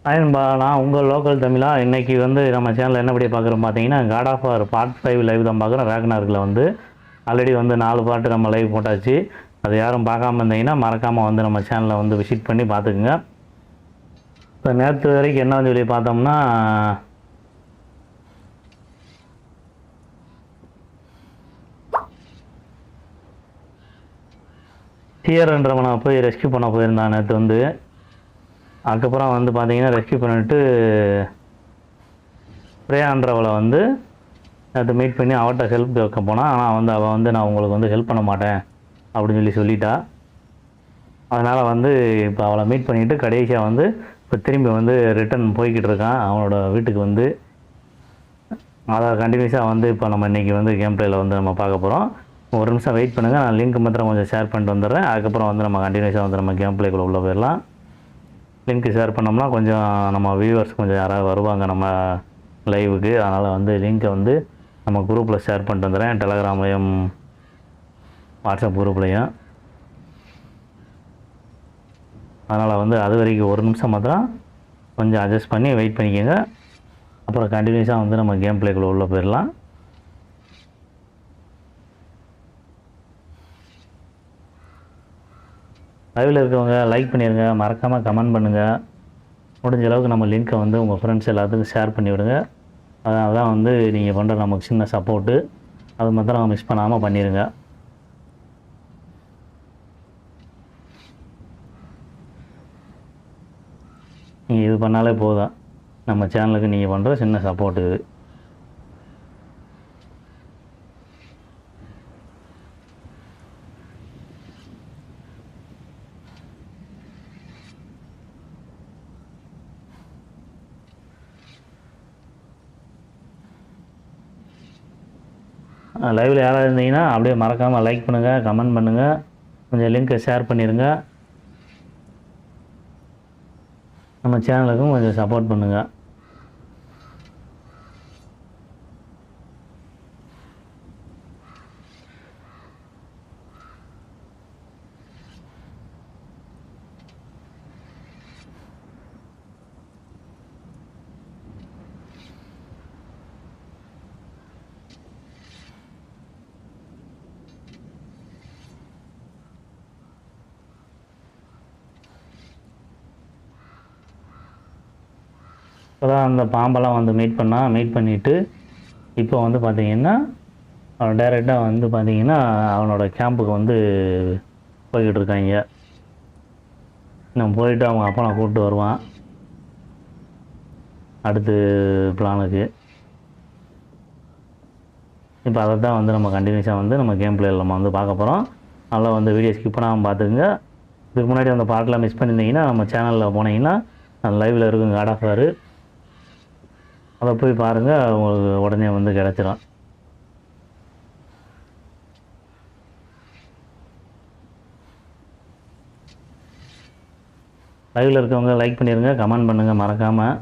நான் உங்கள் லோக்கல் தமிழா. இன்றைக்கி வந்து நம்ம சேனலில் என்ன படி பார்க்குறோம் பார்த்தீங்கன்னா, God of war part 5 live தான் பார்க்குறோம். ராக்னார்க்கில் வந்து ஆல்ரெடி வந்து 4 பாட்டு நம்ம லைவ் போட்டாச்சு. அது யாரும் பார்க்காம இருந்தீங்கன்னா மறக்காமல் வந்து நம்ம சேனலை வந்து விசிட் பண்ணி பார்த்துக்குங்க. இப்போ நேற்று வரைக்கும் என்ன சொல்லி பார்த்தோம்னா, டியர்ன்றவனை போய் ரெஸ்கியூ பண்ண போயிருந்தான் நேற்று வந்து. அதுக்கப்புறம் வந்து பார்த்தீங்கன்னா ரெஸ்கியூ பண்ணிவிட்டு பிரேயான்றவளை வந்து நேற்று மீட் பண்ணி அவட்ட ஹெல்ப் கேட்க போனால். ஆனால் வந்து அவள் வந்து நான் உங்களுக்கு வந்து ஹெல்ப் பண்ண மாட்டேன் அப்படின்னு சொல்லிட்டா. அதனால் வந்து இப்போ அவளை மீட் பண்ணிவிட்டு கடைசியாக வந்து இப்போ திரும்பி வந்து ரிட்டன் போய்கிட்டு இருக்கான் அவனோட வீட்டுக்கு வந்து. அதை கண்டினியூஸாக வந்து இப்போ நம்ம இன்றைக்கி வந்து கேம் பிளேயில் வந்து நம்ம பார்க்க போகிறோம். ஒரு நிமிஷம் வெயிட் பண்ணுங்கள், நான் லிங்க் மாத்திரம் கொஞ்சம் ஷேர் பண்ணிட்டு வந்துடுறேன். அதுக்கப்புறம் வந்து நம்ம கண்டினியூஸாக வந்து நம்ம கேம் பிளேக்குள்ளே உள்ளே போயிடலாம். லிங்க் ஷேர் பண்ணோம்னா கொஞ்சம் நம்ம வியூவர்ஸ் கொஞ்சம் யாராவது வருவாங்க நம்ம லைவுக்கு. அதனால் வந்து லிங்க்கை வந்து நம்ம குரூப்பில் ஷேர் பண்ணிட்டு வந்துடுறேன், டெலகிராம்லேயும் வாட்ஸ்அப் குரூப்லேயும். அதனால் வந்து அது வரைக்கும் ஒரு நிமிஷம் மாத்திரம் கொஞ்சம் அட்ஜஸ்ட் பண்ணி வெயிட் பண்ணிக்கோங்க. அப்புறம் கண்டினியூஸாக வந்து நம்ம கேம் பிளேக்குள்ளே உள்ளே போயிடலாம். லைவில் இருக்கவங்க லைக் பண்ணிடுங்க, மறக்காமல் கமெண்ட் பண்ணுங்கள். முடிஞ்ச அளவுக்கு நம்ம லிங்க்கை வந்து உங்கள் ஃப்ரெண்ட்ஸ் எல்லாத்துக்கும் ஷேர் பண்ணிவிடுங்க. அதனால தான் வந்து நீங்கள் பண்ணுற நமக்கு சின்ன சப்போர்ட்டு. அது மாத்திரம் மிஸ் பண்ணாமல் பண்ணிடுங்க. நீங்கள் இது பண்ணாலே போதும், நம்ம சேனலுக்கு நீங்கள் பண்ணுற சின்ன சப்போர்ட்டு இது. லைவில் யாராவது இருந்தீங்கன்னா அப்படியே மறக்காமல் லைக் பண்ணுங்கள், கமெண்ட் பண்ணுங்கள், கொஞ்சம் லிங்க்கை ஷேர் பண்ணிடுங்க. நம்ம சேனலுக்கும் கொஞ்சம் சப்போர்ட் பண்ணுங்கள். இப்போ தான் அந்த பாம்பெல்லாம் வந்து மீட் பண்ணிவிட்டு இப்போ வந்து பார்த்திங்கன்னா அவன் டைரெக்டாக வந்து பார்த்திங்கன்னா அவனோட கேம்புக்கு வந்து போய்கிட்டு இருக்காங்க. நம்ம போயிட்டு அவங்க அப்பா நான் கூப்பிட்டு வருவான் அடுத்து பிளானுக்கு. இப்போ அதை தான் வந்து நம்ம கண்டினியூஸாக வந்து நம்ம கேம் பிளேயில் நம்ம வந்து பார்க்க போகிறோம். நல்லா வந்து வீடியோ ஸ்கிப் பண்ணாமல் பார்த்துக்குங்க. இதுக்கு முன்னாடி அந்த பாட்டெலாம் மிஸ் பண்ணியிருந்தீங்கன்னா நம்ம சேனலில் போனீங்கன்னா லைவில் இருக்கும் காட் ஆஃப் வார், அதை போய் பாருங்கள், உங்களுக்கு உடனே வந்து கிடச்சிடும். லைவில் இருக்கவங்க லைக் பண்ணிடுங்க, கமெண்ட் பண்ணுங்கள், மறக்காமல்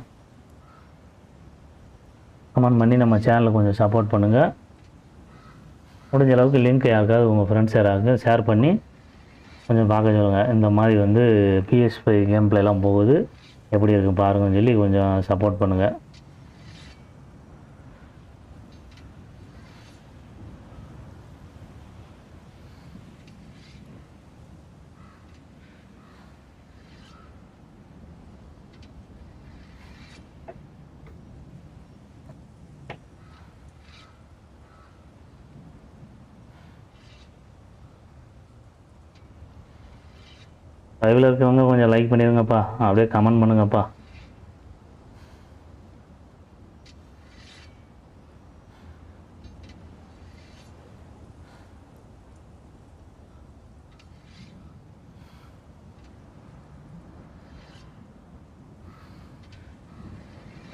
கமெண்ட் பண்ணி நம்ம சேனலை கொஞ்சம் சப்போர்ட் பண்ணுங்கள். முடிஞ்ச அளவுக்கு லிங்க் யாருக்காவது உங்கள் ஃப்ரெண்ட்ஸ் யாராவது ஷேர் பண்ணி கொஞ்சம் பார்க்க சொல்லுங்கள். இந்த மாதிரி வந்து PS5 கேம் பிளேலாம் போகுது, எப்படி இருக்குது பாருங்கன்னு சொல்லி கொஞ்சம் சப்போர்ட் பண்ணுங்கள். லைவில் இருக்கவங்க கொஞ்சம் லைக் பண்ணிடுங்கப்பா, அப்படியே கமெண்ட் பண்ணுங்கப்பா.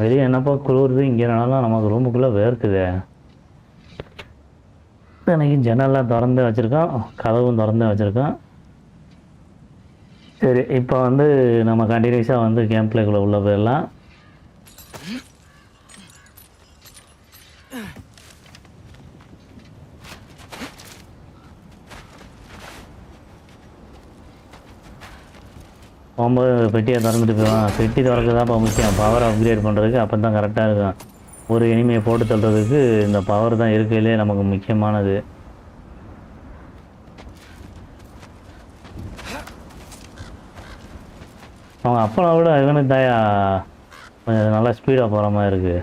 வெளியே என்னப்பா குளிருது, இங்கே என்னாலும் நமக்கு ரூமுக்குள்ளே வேர்க்குது. எனக்கு ஜன்னல்லாம் திறந்து வச்சுருக்கோம், கதவும் திறந்து வச்சுருக்கோம். சரி, இப்போ வந்து நம்ம கண்டினியூஸாக வந்து கேம் பிளேக்குள்ளே உள்ள போயிடலாம். போகும்போது பெட்டியை திறந்துட்டு போயிடுவான். பெட்டி திறக்க தான் இப்போ முக்கியம். பவர் அப்கிரேட் பண்ணுறதுக்கு அப்போ தான் கரெக்டாக இருக்கும். ஒரு எனிமையை போட்டு தள்ளுறதுக்கு இந்த பவர் தான் இருக்கையிலே நமக்கு முக்கியமானது. அவங்க அப்பனை விட இவனுக்கு தாயா கொஞ்சம் நல்லா ஸ்பீடாக போகிற மாதிரி இருக்குது.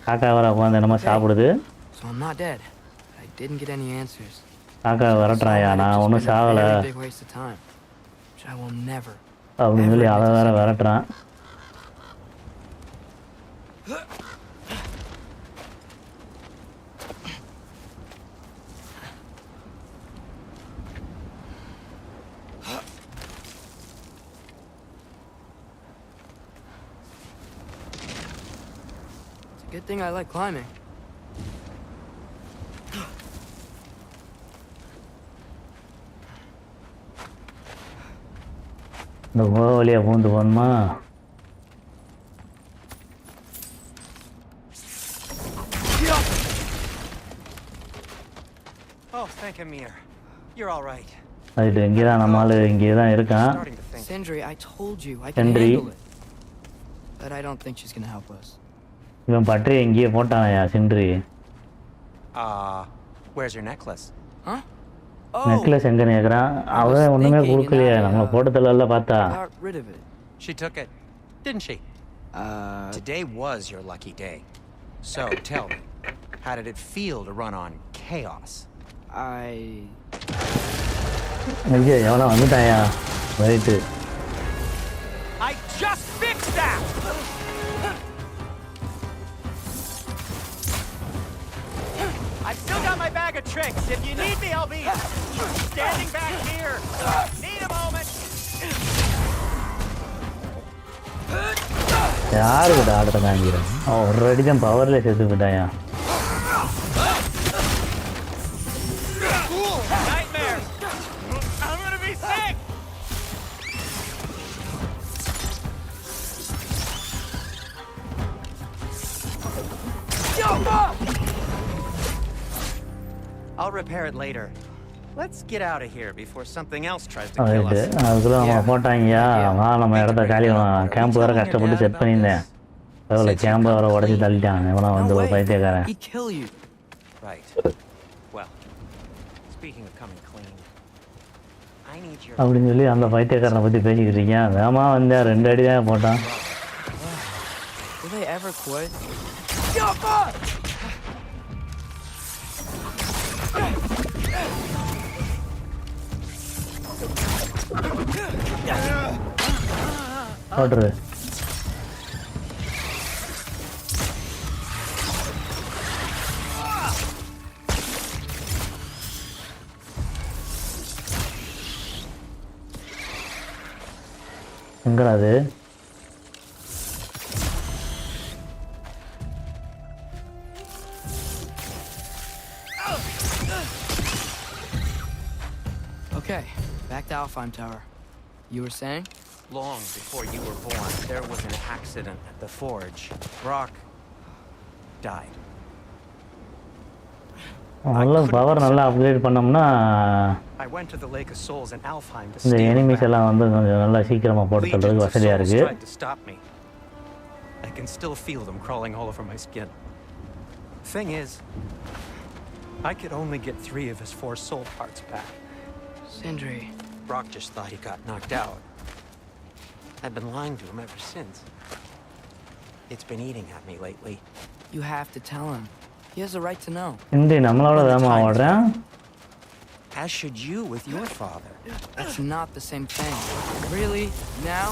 காக்கா வர உட்காந்து என்னமோ சாப்பிடுது. காக்கா விரட்டுறாயா, நான் ஒன்றும் சாகலை அப்படின்னு சொல்லி அதை வேற விரட்டுறான். Good thing I like climbing. இந்த வழியா பூந்து போகணுமா? Oh, thank Amir. You're all right. அது இங்கே தான் நம்ம ஆளு இங்கே தான் இருக்கான். Sindri, I told you I can handle it. But I don't think she's going to help us. இவன் பட்டே எங்கேயே போட்டான்யா சிண்ட்ரி. Where's your necklace? Huh? Necklace எங்க கேக்குறான். அவன் ஒண்ணுமே கொடுக்கலையே, நம்மள போட்டதல்ல பார்த்தா. Got rid of it. She took it, didn't she? Today was your lucky day. So tell me, how did it feel to run on chaos? ஐயா எவனா வந்துட்டாயா? Right. I just fixed that. I've still got my bag of tricks. If you need me, I'll be standing back here. Need a moment. யாருக்கிட்ட ஆடுற காமிக்கிறேன். ஒரு அடி தான் பவர்ல சேர்த்து விட்டாயா. Nightmares. I'm gonna be sick. I'll repair it later. Let's get out of here before something else tries to kill us. அதுக்குள்ள நம்ம போட்டாங்கயா. வா நம்ம இடத்த காலி கேம்ப் வேற கஷ்டப்பட்டு செட் பண்ணியிருந்தேன். அதுல கேம்ப் வேற உடைச்சு தள்ளிட்டான். எவனா வந்து ஒரு பைத்தியக்காரன். Right. Well, speaking of coming clean, I need your அப்படின்னு சொல்லி அந்த பைத்தியக்காரனை பத்தி பேசிக்கிட்டு இருக்கேன். வேமா வந்து 2 அடி தான் போட்டான். Will they ever quit? Order எங்கடா அது? Okay, back to Alfheim Tower. You were saying? Long before you were born, there was an accident at the forge. Brock died. நல்ல பவர் நல்லா அப்கிரேட் பண்ணோம்னா I went to the Lake of Souls in Alfheim to இந்த enemies எல்லாம் வந்து கொஞ்சம் நல்லா சீக்கிரமா போட்டு தள்ளுறதுக்கு வசதியா இருக்கு. I can still feel them crawling all over my skin. Thing is, I could only get 3 of his 4 soul parts back. Sindri. Brock just thought he got knocked out. I've been lying to him ever since. It's been eating at me lately. You have to tell him. He has a right to know. இந்த நம்மளோட தாமா ஓடுறேன். As should you with your father. That's not the same thing. Really? Now?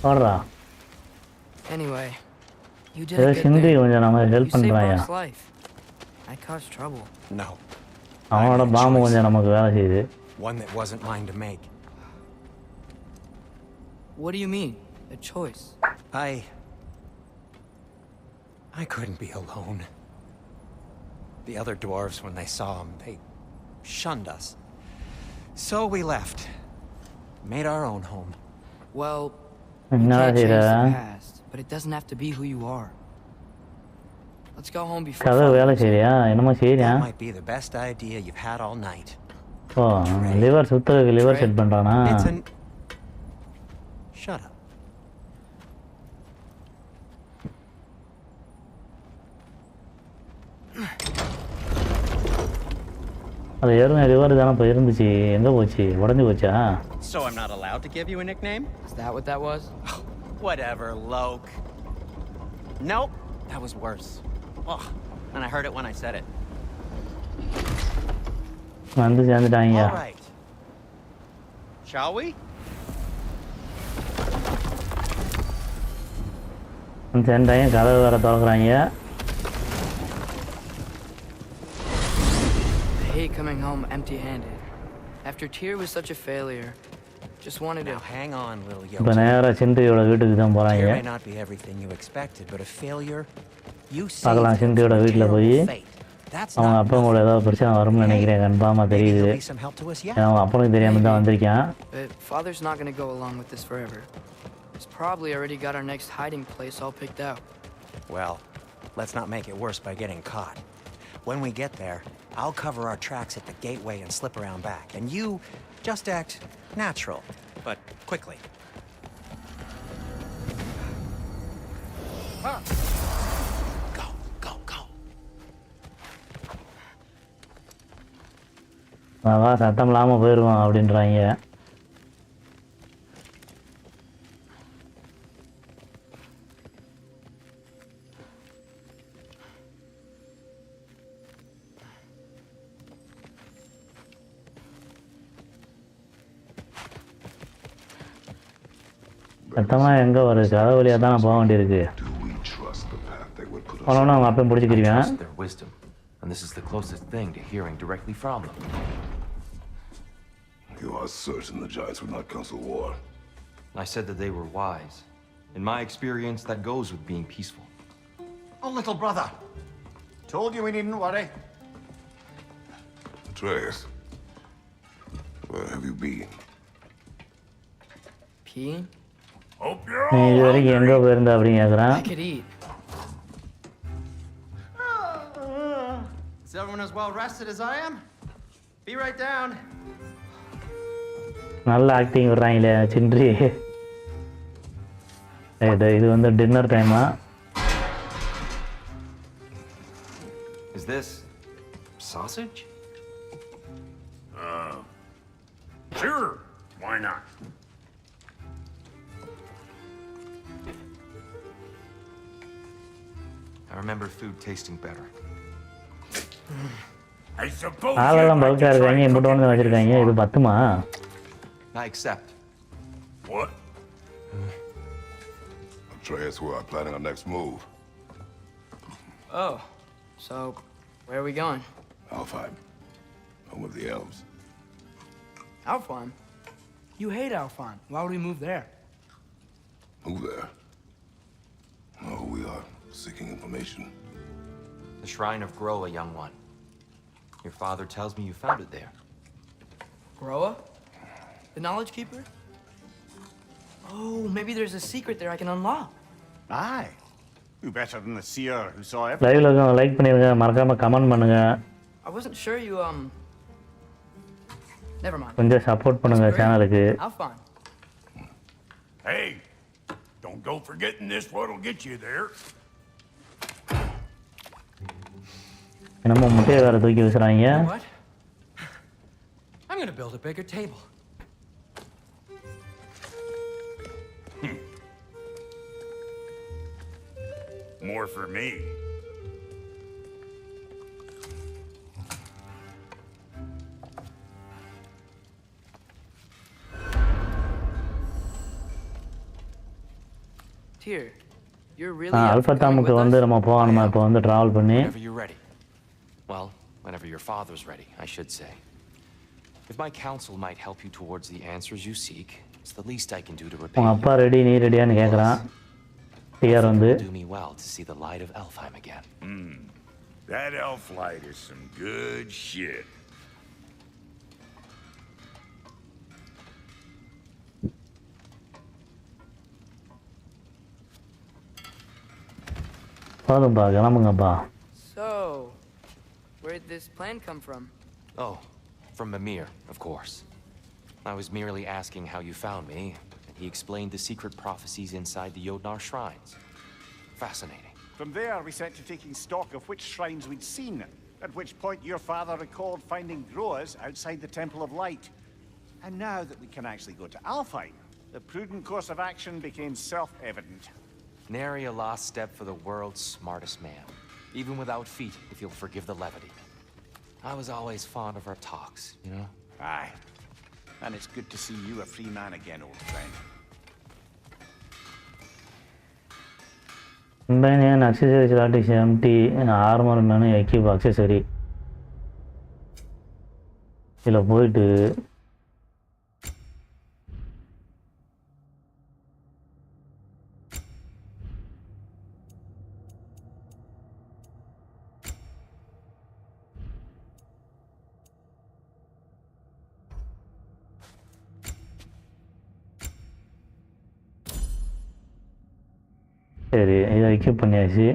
ஓடுறா. Anyway, you did a good சிந்தி thing. கொஞ்சம் நம்ம help You saved பண்றாயா. Brock's life. I caused trouble. No. அவனோட பாம்பு கொஞ்சம் நமக்கு வேலை செய்யுது. One that wasn't mine to make. What do you mean? A choice? I couldn't be alone. The other dwarves, when they saw him, they shunned us. So we left. Made our own home. Well, you என்னடா can't change செய்ற the past, but it doesn't have to be who you are. Let's go home before கதை Father வேலை wakes up. செய்றியா என்னமோ செய்றியா That might be the best idea you've had all night. ஓ lever சுத்துறதுக்கு lever set பண்றானா It's an... Shut up. அது ஏறும் liver தானே இப்போ இருந்துச்சு எங்கே போச்சு உடஞ்சி போச்சா So I'm not allowed to give you a nickname? Is that what that was? Whatever, Loke. Nope, that was worse. Ugh, and I heard it when I said it. வந்து சேர்ந்துட்டாங்க All right. Shall we? சேர்ந்துட்டாங்க கதவு வேற திறக்கிறாங்க I hate coming home empty-handed. After Tyr was such a failure, just wanted Now to... hang on, little இப்போ Yoda. நேராக சிந்தியோட வீட்டுக்கு தான் போகிறாங்க Tyr may not be everything you expected, but a failure. You பார்க்கலாம் saved him சிந்தியோட from a வீட்டில் போய் terrible fate. That's அவங்க not அப்பா கூட ஏதாவது பிரச்சனை வரும்னு நினைக்கிறேன் கன்ஃபார்மாக Maybe தெரியுது he'll be some help to us, yeah. ஏன்னா அவங்க அப்பனுக்கு தெரியாமல் தான் வந்திருக்கேன் But Father's not gonna go along with this forever. He's probably already got our next hiding place all picked out. Well, let's not make it worse by getting caught. When we get there, I'll cover our tracks at the gateway and slip around back. And you just act natural, but quickly. Go, go, go. வா சத்தம் இல்லாமல் போயிடுவோம் அப்படின்றாங்க சத்தமாக எங்கே வருது கதை வழியாக தான் நான் போக வேண்டியிருக்கு போனோன்னு அவங்க அப்பயும் பிடிச்சிக்கிருவேன் Trust their wisdom, and this is the closest thing to hearing directly from them. You are certain the Giants would not counsel war? I said that they were wise. In my experience, that goes with being peaceful. Oh, little brother. Told you we needn't worry. Atreus, where have you been? Peeing? Hope you're நீ இது வரைக்கும் எங்கே போயிருந்த அப்படின்னு கேட்குறான் I could eat. Is everyone as well rested as I am? Be right down. நல்ல acting விடுறாங்களே சின்றி இது வந்து டின்னர் டைமா Is this sausage? Sure, why not? I remember food tasting better. I suppose ஆளெல்லாம் பல்காக இருக்காங்க இம்புட்டு வந்து வச்சுருக்காங்க இது பத்துமா I accept. What? Atreus, we are planning our next move. Oh, so where are we going? Alfheim, home of the elves. Alfheim? You hate Alfheim. Why would we move there? Move there. Oh, we are seeking information. The Shrine of Groa, young one. Your father tells me you found it there. Groa? The Knowledge Keeper? Oh, maybe there's a secret there I can unlock. Aye. Who better than the seer who saw everything? லைவ்ல like பண்ணிருங்க மறக்காம comment பண்ணுங்க I wasn't sure you, Never mind. கொஞ்சம் support பண்ணுங்க சேனலுக்கு Alfheim. Hey, don't go forgetting this what'll get you there. என்னமோ முட்டையை வேற தூக்கி வீசுறாங்க What? I'm gonna build a bigger table. More for me. Tyr, you're really up for coming அல்பத்தாமுக்கு with வந்து us? நம்ம போகணுமா இப்போ வந்து ட்ராவல் பண்ணி Whenever you're ready. Well, whenever your father's ready, I should say. If my counsel might help you towards the answers you seek, it's the least I can do to repay உங்கள் you. அப்பா ready நீ ரெடியான்னு கேட்குறான் TR வந்து It will do me well to see the light of Alfheim again. That elf light is some good shit. போதும்பா கிளம்புங்கப்பா. So, where did this plan come from? Oh, from Mimir, of course. I was merely asking how you found me, and he explained the secret prophecies inside the Yodnar shrines. Fascinating. From there, we set to taking stock of which shrines we'd seen, at which point your father recalled finding growers outside the Temple of Light. And now that we can actually go to Alfheim, the prudent course of action became self-evident. Nary a lost step for the world's smartest man. Even without feet, if you'll forgive the levity. I was always fond of our talks, you know? Aye. And it's good to see you a free man again, old friend. Companion accessory slot is empty. Armor menu equip accessory. இதில் போயிட்டு சரி இதை equip பண்ணியாச்சு.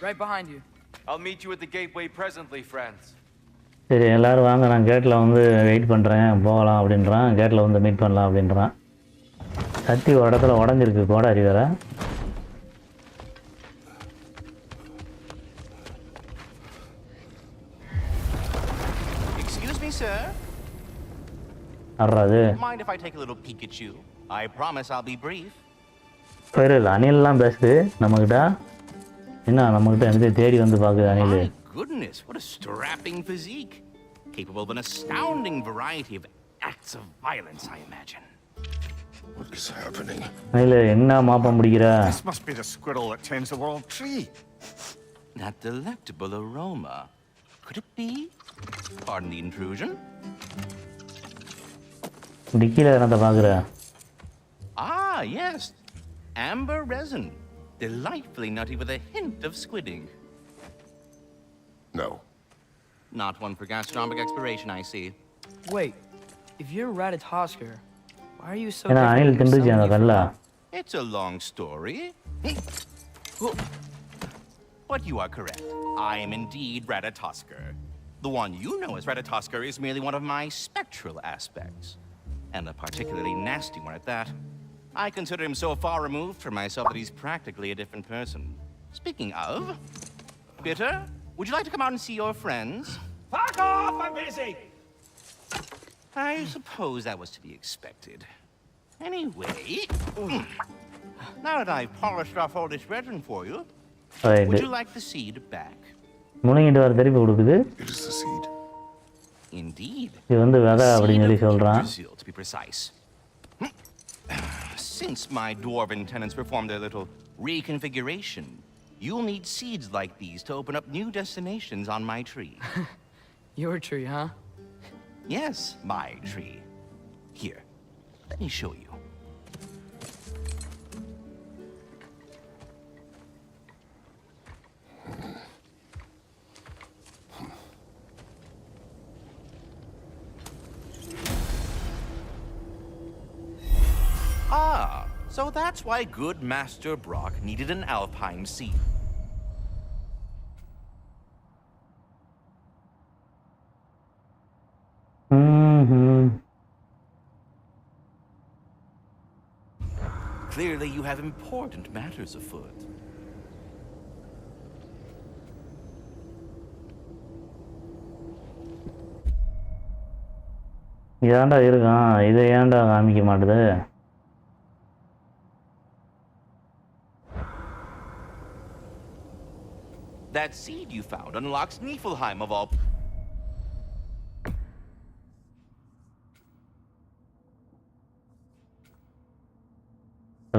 Right behind you. I'll meet you at the gateway presently, friends. சரி எல்லோரும் வாங்க, நான் கேட்டில் வந்து வெயிட் பண்ணுறேன், போகலாம் அப்படின்றான். கேட்டில் வந்து மீட் பண்ணலாம் அப்படின்றான். கத்தி ஒரு இடத்துல உடஞ்சிருக்கு, கோடாரி வேற. Excuse me, sir. அறாது Mind if I take a little peek at you? I promise I'll be brief. பேர் இல்லை, அணிலெலாம் பேசுது நம்மக்கிட்ட. என்ன நம்மக்கிட்ட எனக்கு தேடி வந்து பார்க்குது அணில். My goodness, what a strapping physique. Capable of an astounding variety of acts of violence, I imagine. What is happening? அணில் என்ன மாப்பம் பிடிக்கிற? This must be the squirrel that tends the world tree. That delectable aroma. Could it be? Pardon the intrusion. டிக்கியில் என்னத்தை பார்க்குற? Ah, yes. Amber resin. Delightfully nutty with a hint of squidding. No. Not one for gastronomic exploration, I see. Wait, if you're Ratatosker, why are you so ஏன்னா different Anil from திண்டுச்சு someone அந்த you கல்லை. forgot? It's a long story. But you are correct. I am indeed Ratatosker. The one you know as Ratatosker is merely one of my spectral aspects. And a particularly nasty one at that. I consider him so far removed from myself that he's practically a different person. Speaking of, Bitter, would you like to come out and see your friends? Fuck off! I'm busy! I suppose that was to be expected. Anyway, now that I've polished off all this resin for you, would you like the seed back? முழுங்கிட்டு வர திருப்பி கொடுக்குது. It is the seed. Indeed. இது வந்து விதை அப்படின்னு சொல்லி சொல்கிறான். Brazil, to be precise. Since my dwarven tenants performed their little reconfiguration, you'll need seeds like these to open up new destinations on my tree. Your tree, huh? Yes, my tree. Here, let me show you. Ah, so that's why good Master Brock needed an alpine seed. Clearly you have important matters afoot. ஏன்டா இருக்கான், இதை ஏன்டா காமிக்க மாட்டுது? That seed you found unlocks Niflheim of all...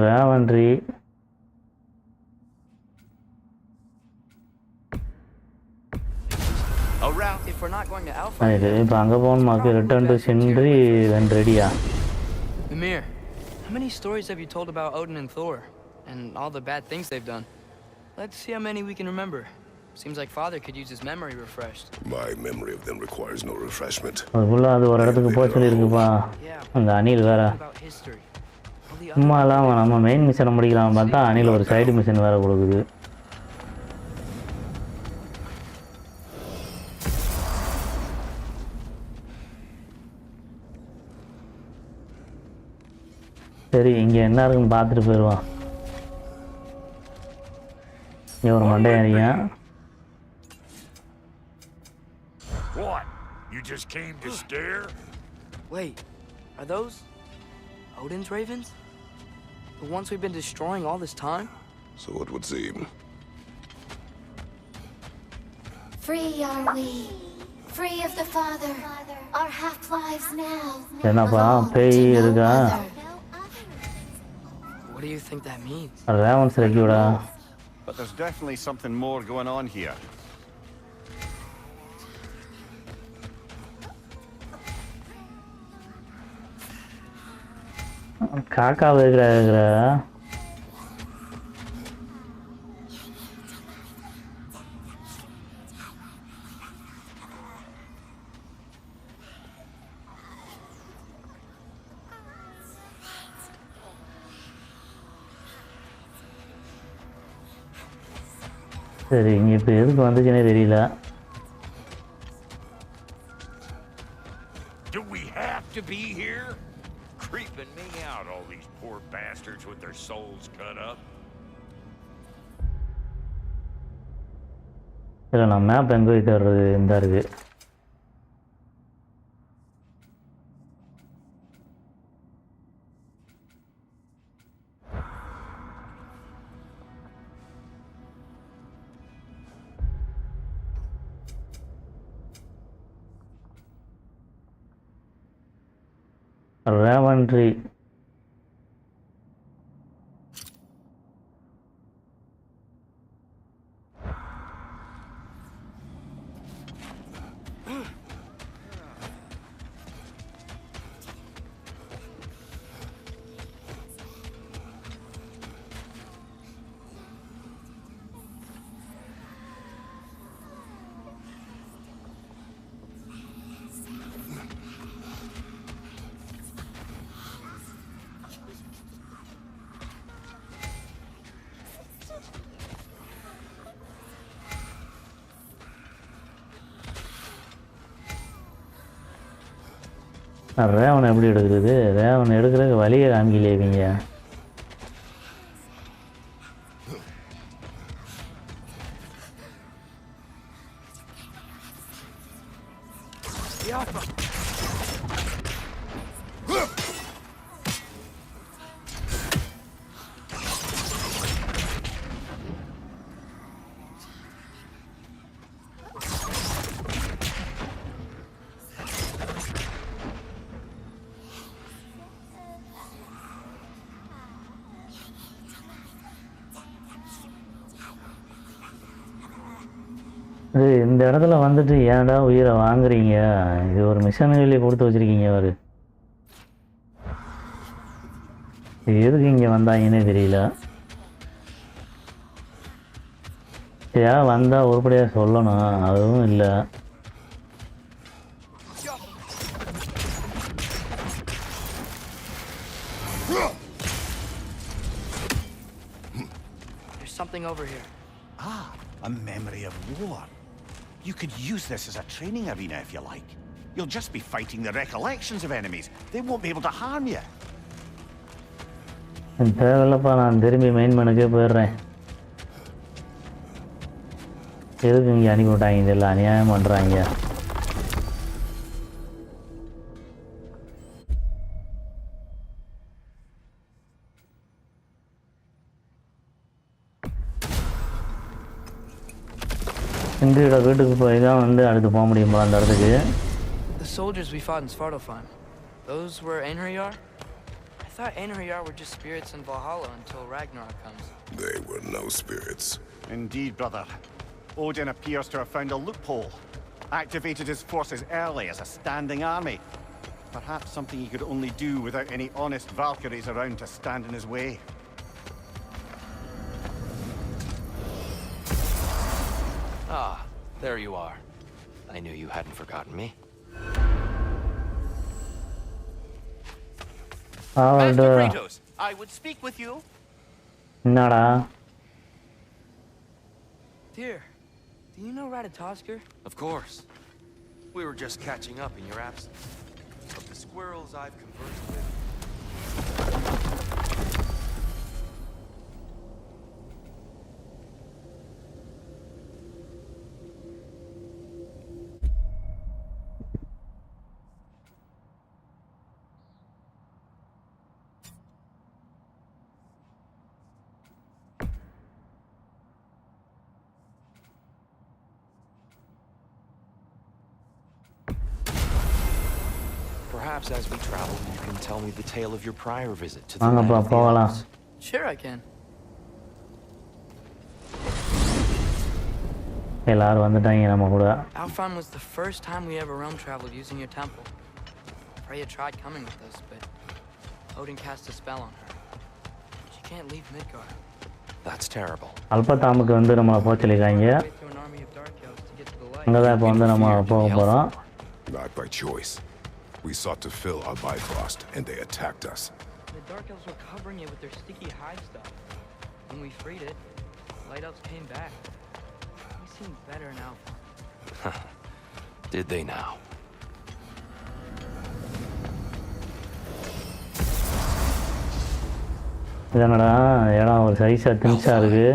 ராவன்ட்ரி Around... If we're not going to Alpha, இது இப்போ அங்கே போகணுமாக்கு return to sentry when ரெடியா? Mimir, how many stories have you told about Odin and Thor? And all the bad things they've done? Let's see how many we can remember. Seems like Father could use his memory refreshed. My memory of them requires no refreshment. அதுக்குள்ள அது ஒரு இடத்துக்கு போக சொல்லியிருக்குப்பா அந்த அணில் வேற About history. All the other சும்மாலாம் நம்ம main மிஷனை முடிக்கலாம் பார்த்தா அணில் ஒரு சைடு மிஷன் வேற கொடுக்குது. சரி இங்கே என்ன இருக்குன்னு பார்த்துட்டு போயிடுவான். இங்கே ஒரு மண்டையா What? You just came to stare? Wait, are those Odin's ravens? The ones we've been destroying all this time? So it would seem. Free are we, free of the Father, our half-lives now. என்னப்பா பேய் இருக்கா? What do you think that means? Ravens ரெக்யூடா? But there's definitely something more going on here. காக்கா வைக்கிற சரி இங்க இப்போ எதுக்கு வந்துச்சுன்னே தெரியல. Do we have to be here? Creeping me out, all these poor bastards with their souls cut up. இல்லை நான் மேப் எங்கே போய் தர்றது இந்த இருக்கு. Raventry. ரேவன் எப்படி எடுக்கிறது? ரேவன் எடுக்கிறதுக்கு வழியை காமிக்கலையீங்க. இந்த இடத்துல வந்துட்டு ஏன்டா உயிரை வாங்குறீங்க? இது ஒரு மிஷனரியிலே கொடுத்து வச்சிருக்கீங்க. அவரு எதுக்கு இங்கே வந்தாங்கன்னே தெரியல. ஏன் வந்தால் உருப்படியாக சொல்லணும், அதுவும் இல்லை. There's something over here. Ah, a memory of war. You could use this as a training arena if you like. You'll just be fighting the recollections of enemies. They won't be able to harm you. தேவையில்லப்பா, நான் திரும்பி main மெனுக்கே போயிடுறேன். எதுக்கு இங்கே அனுப்பி விட்டாங்க? இதெல்லாம் அநியாயம் பண்ணுறாங்க. இந்தியோட வீட்டுக்கு போய் தான் வந்து அடுத்து போக முடியும் அந்த இடத்துக்கு. The soldiers we fought in Svartalfheim, those were Einherjar? I thought Einherjar were just spirits in Valhalla until Ragnarok comes. They were no spirits. Indeed, brother. Odin appears to have found a loophole. Activated his forces early as a standing army. Perhaps something he could only do without any honest Valkyries around to stand in his way. There you are. I knew you hadn't forgotten me. Master Kratos, I would speak with you. என்னடா Dear, do you know Ratatosker? Of course. We were just catching up in your absence. Of the squirrels I've conversed with. Perhaps as we travel, you can tell me the tale of your prior visit to the land of the elves. Sure, I can. எல்லாரும் வந்துட்டாங்க நம்ம கூட Alfheim was the first time we ever realm traveled using your temple. Freya tried coming with us, but Odin cast a spell on her. She can't leave Midgard. That's terrible. அல்பதாமுக்கு வந்து நம்மளை போக சொல்லிருக்காங்க Through an army of dark elves to get to the light. அங்கே தான் இப்போ வந்து நம்ம போக போகிறோம் Not by choice. We sought to fill our Bifrost, and they attacked us. The dark elves were covering it with their sticky hide stuff. When we freed it, the light elves came back. We seem better now. Did they now? இதனடா இடம் ஒரு சைஸாக திங்ஸாக இருக்கு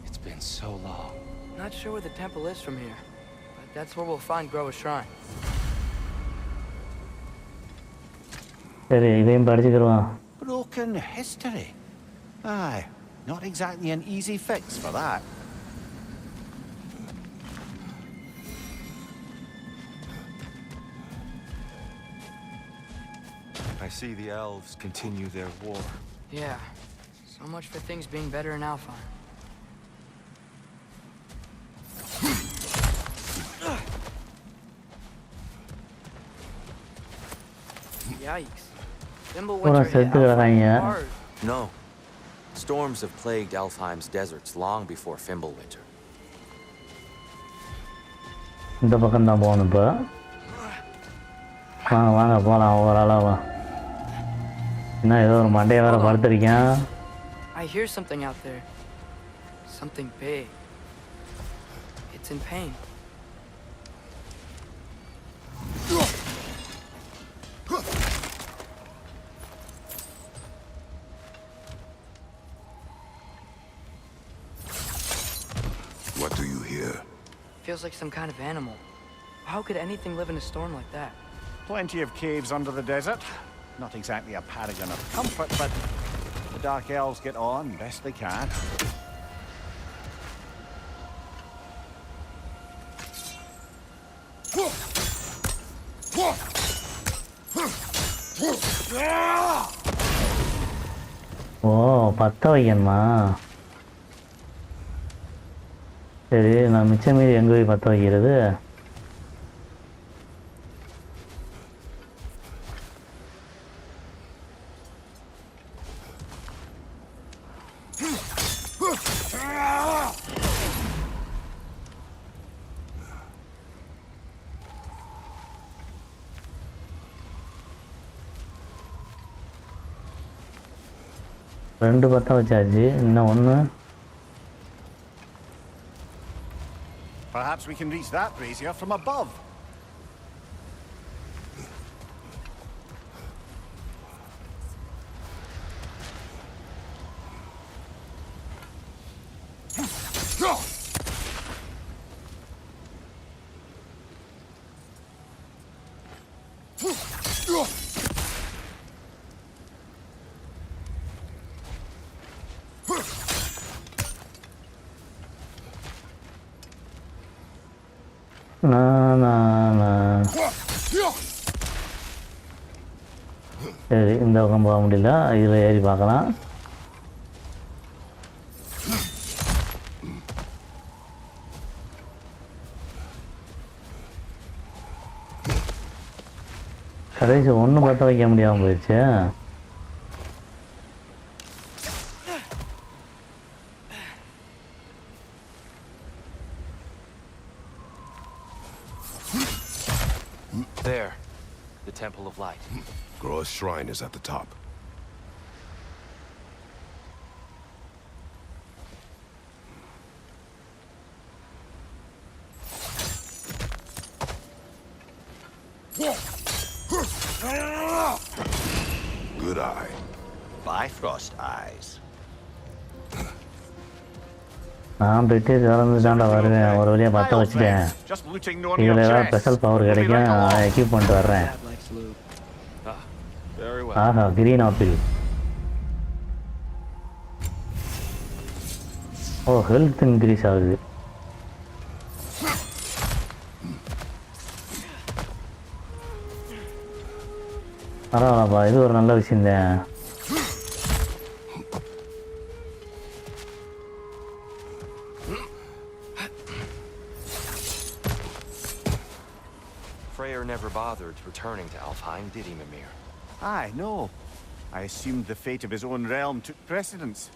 It's been so long. Not sure where the temple is from here, but that's where we'll find Groa's shrine. சரி இதையும் படிச்சுக்கிடுவோம் Broken history. Aye, not exactly an easy fix for that. I see the elves continue their war. Yeah, so much for things being better in Alfheim. Yikes. பூரா செத்து கிடக்காங்க No. Storms have plagued Alfheim's deserts long before Fimbulwinter. இந்த பக்கம் தான் போகணும் இப்போ வாங்க வாங்க போகலாம் ஓவராலாக வா என்ன ஏதோ ஒரு மண்டையை வேறு படுத்துருக்கேன் I hear something out there. Something big. It's in pain. What do you hear? Feels like some kind of animal. How could anything live in a storm like that? Plenty of caves under the desert. Not exactly a paragon of comfort, but the Dark Elves get on best they can. ஓ பற்ற வைக்கணுமா சரி நான் மிச்சம் மீறி எங்கே போய் பற்ற வைக்கிறது ரெண்டு பற்ற வச்சாச்சு இன்னும் ஒன்று Perhaps we can reach that brazier from above. சரி இந்த பக்கம் போக முடியல இதில் ஏறி பார்க்கலாம் கடைசி ஒன்று பற்ற வைக்க முடியாமல் போயிடுச்சு There, the Temple of Light. Groa's shrine is at the top. Good eye. Bifrost eyes. நான் போயிட்டு திறந்துட்டாண்டா வருவேன் ஒரு வழியாக பற்ற வச்சுட்டேன் Just looting no இதில் near ஏதாவது chests. ஸ்பெஷல் பவர் கிடைக்கும் எக்யூப் பண்ணிட்டு வர்றேன் Very well. ஆஹா கிரீன் ஆப்பிள் ஓ ஹெல்த் இன்க்ரீஸ் ஆகுது பரவாயில்லப்பா இது ஒரு நல்ல விஷயம்தான் Freyr never bothered returning to Alfheim, did he, Mimir? Aye, no. I assumed the fate of his own realm took precedence.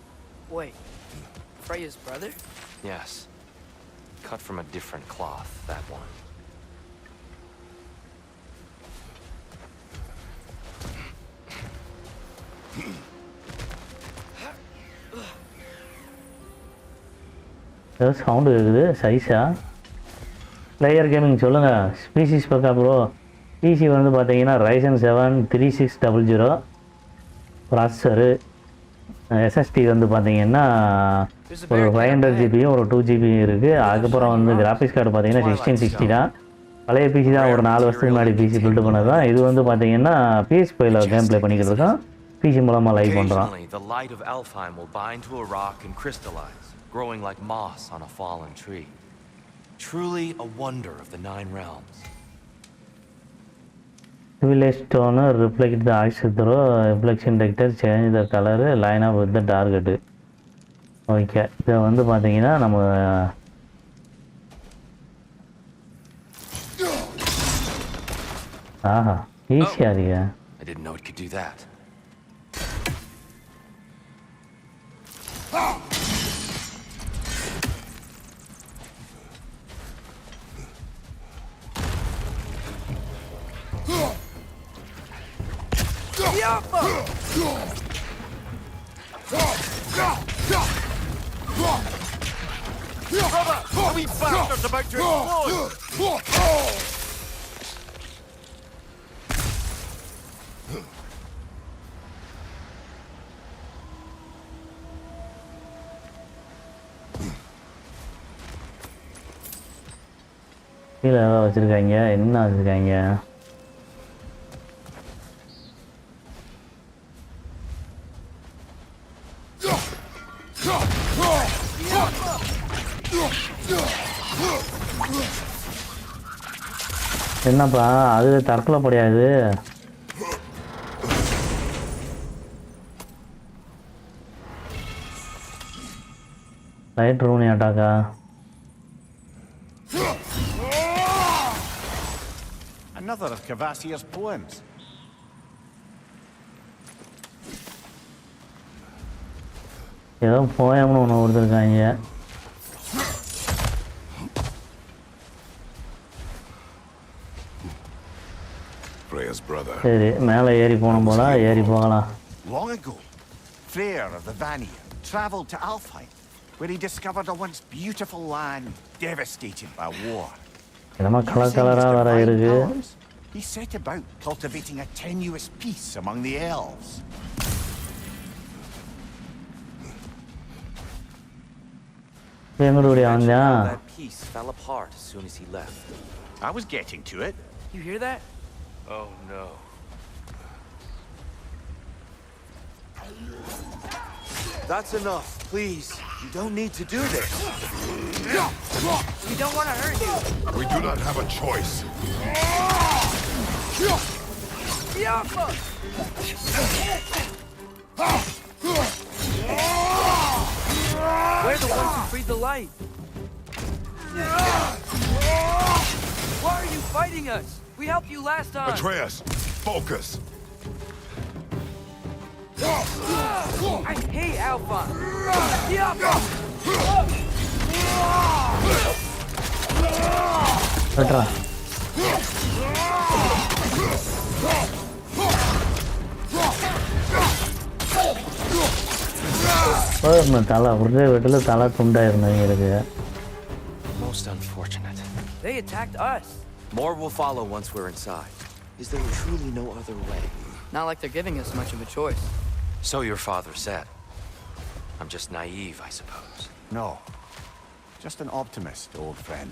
Wait, Freya's brother? Yes. Cut from a different cloth, that one. ஏதோ sound இருக்குது சைஸா player gaming சொல்லுங்கள் species பக்கா bro PC வந்து பார்த்தீங்கன்னா Ryzen 7 3600 processor SST வந்து பார்த்தீங்கன்னா ஒரு 500 ஜிபியும் ஒரு 2 GB இருக்குது அதுக்கப்புறம் வந்து கிராஃபிக்ஸ் கார்டு பார்த்தீங்கன்னா 1660 தான் பழைய பிசி தான் ஒரு 4 வருஷத்துக்கு முன்னாடி பிசி பில்டு பண்ணது தான் இது வந்து பார்த்தீங்கன்னா PS5ல கேம் ப்ளே பண்ணிக்கிட்டு இருக்கோம் பிசி மூலமாக லைவ் பண்ணுறோம் Occasionally, the light of Alfheim will bind to a rock and crystallize, growing like moss on a fallen tree. Truly a wonder of the Nine Realms. Stone reflect the ice through reflection detector change the color line up with the target. Okay, இதை வந்து பார்த்தீங்கன்னா நம்ம ஆஹா ஈஸியாக இருக்கு I didn't know it could do that. We bastards about to explode! கீழே ஏதாவது வச்சுருக்காங்க என்ன வச்சுருக்காங்க என்னப்பா அது தற்கொலை படையாது லைட் ரூனி அட்டாக்கா Another of Cavassier's poems. ஏதோ போயம்னு ஒன்று கொடுத்துருக்காங்க Freya's brother. சரி மேலே ஏறி போகணும் போல ஏறி போகலாம் Long ago, Freyr of the Vanir travelled to Alfheim, where he discovered a once beautiful land devastated by war. என்னமா கலர் Using his கலராக வர divine இருக்கு powers, he set about cultivating a tenuous peace among the elves. எங்களுடைய வந்தான் That piece fell apart as soon as he left. I was getting to it. You hear that? Oh no. That's enough, please. You don't need to do this. We don't want to hurt you. We do not have a choice. Yappa! We're the ones who freed the light. Why are you fighting us? We helped you last time. Atreus, focus. I hate Alpha. Yappa! வெட்டுறா தலை ஒரே வீட்டில் தலை துண்டாயிருந்தவங்க இருக்கு. Most unfortunate. They attacked us. More will follow once we're inside. Is there truly no other way? Not like they're giving us much of a choice. So your father said. I'm just naive, I suppose. No. Just an optimist, old friend.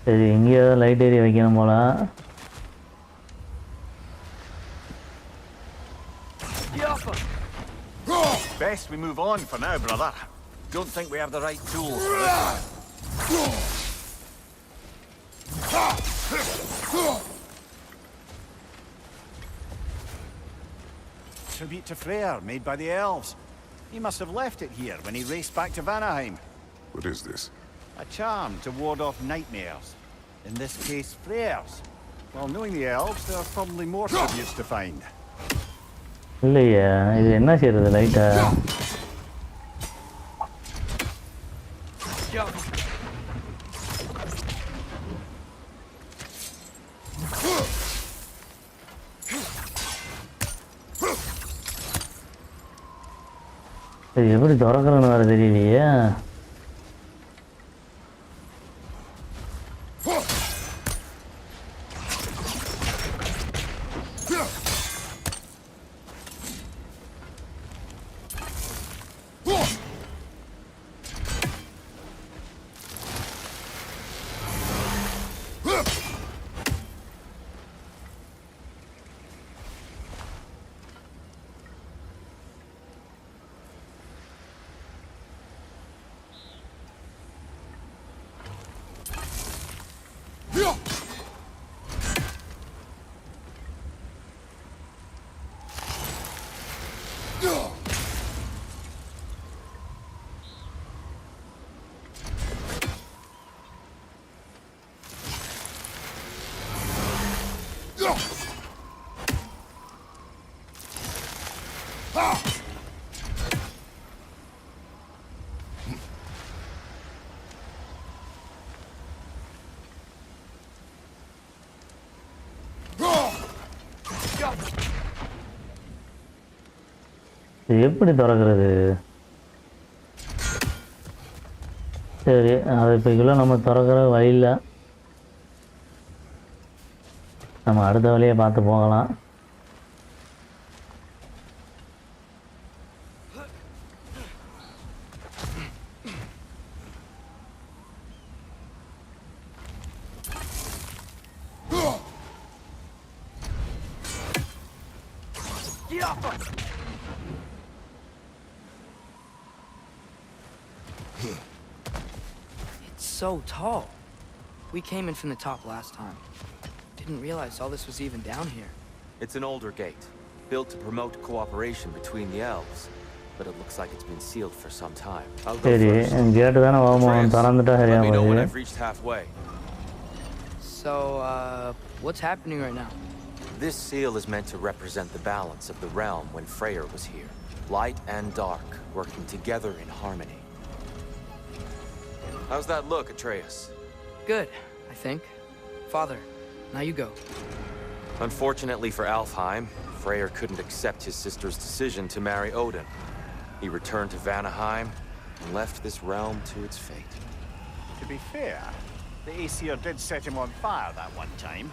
சரி எங்கேயாவது light area வைக்கணும் போல. Best we move on for now, brother. Don't think we have the right tools for this. Tribute to Freyr, made by the elves. He must have left it here when he raced back to Vanaheim. What is this? A charm to ward off nightmares. In this case, Freyr's. Well, knowing the elves, there are probably more tributes to find. இல்லையா இது என்ன செய்யறது லைட்டா? இது எப்படி திறக்கிறன்னு வேற தெரியலையே. எப்படி திறக்கிறது? சரி அது இப்போக்குள்ள நம்ம திறக்கிற வழியில் நம்ம அடுத்த வழியை பார்த்து போகலாம். So tall. We came in from the top last time. Didn't realize all this was even down here. It's an older gate, built to promote cooperation between the elves, but it looks like it's been sealed for some time. I'll go சரி first. கேட்டு தானே திறந்துட்டா சரியா Let me know when போகுது. I've reached halfway. So, what's happening right now? This seal is meant to represent the balance of the realm when Freyr was here. Light and dark working together in harmony. How's that look, Atreus? Good, I think. Father, now you go. Unfortunately for Alfheim, Freyr couldn't accept his sister's decision to marry Odin. He returned to Vanaheim and left this realm to its fate. To be fair, the Aesir did set him on fire that one time.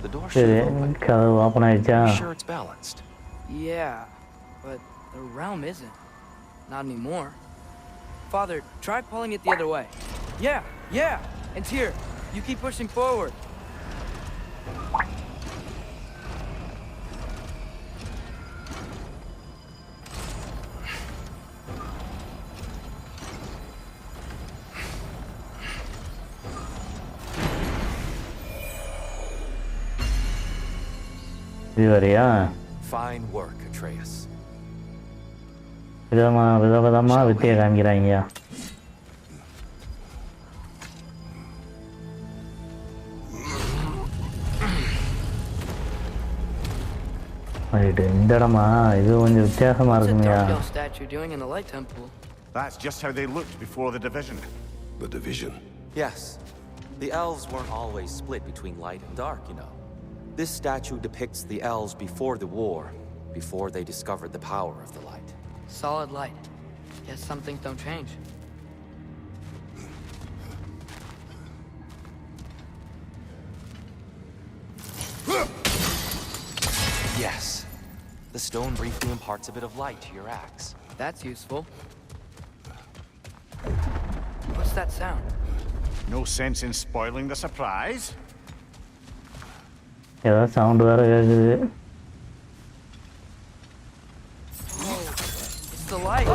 The door சரி should open. கதவு open ஆயிடுச்சா? Are you sure it's balanced? Yeah, but the realm isn't. Not anymore. Father, try pulling it the other way. Yeah, it's here. You keep pushing forward. இது வரையா? Fine work, Atreus. விதவிதமா வித்தியை காமிக்கிறாங்க. இந்த இடமா இது கொஞ்சம் வித்தியாசமா இருக்குங்கயா. Statue doing in the light temple. That's just how they looked before the division. The division? Yes. The elves weren't always split between light and dark, you know. This statue depicts the elves before the war, before they discovered the power of the light. Solid light. Guess some things don't change. Yes. The stone briefly imparts a bit of light to your axe. That's useful. What's that sound? No sense in spoiling the surprise. ஏதோ sound வேற கேக்குது. It's the light.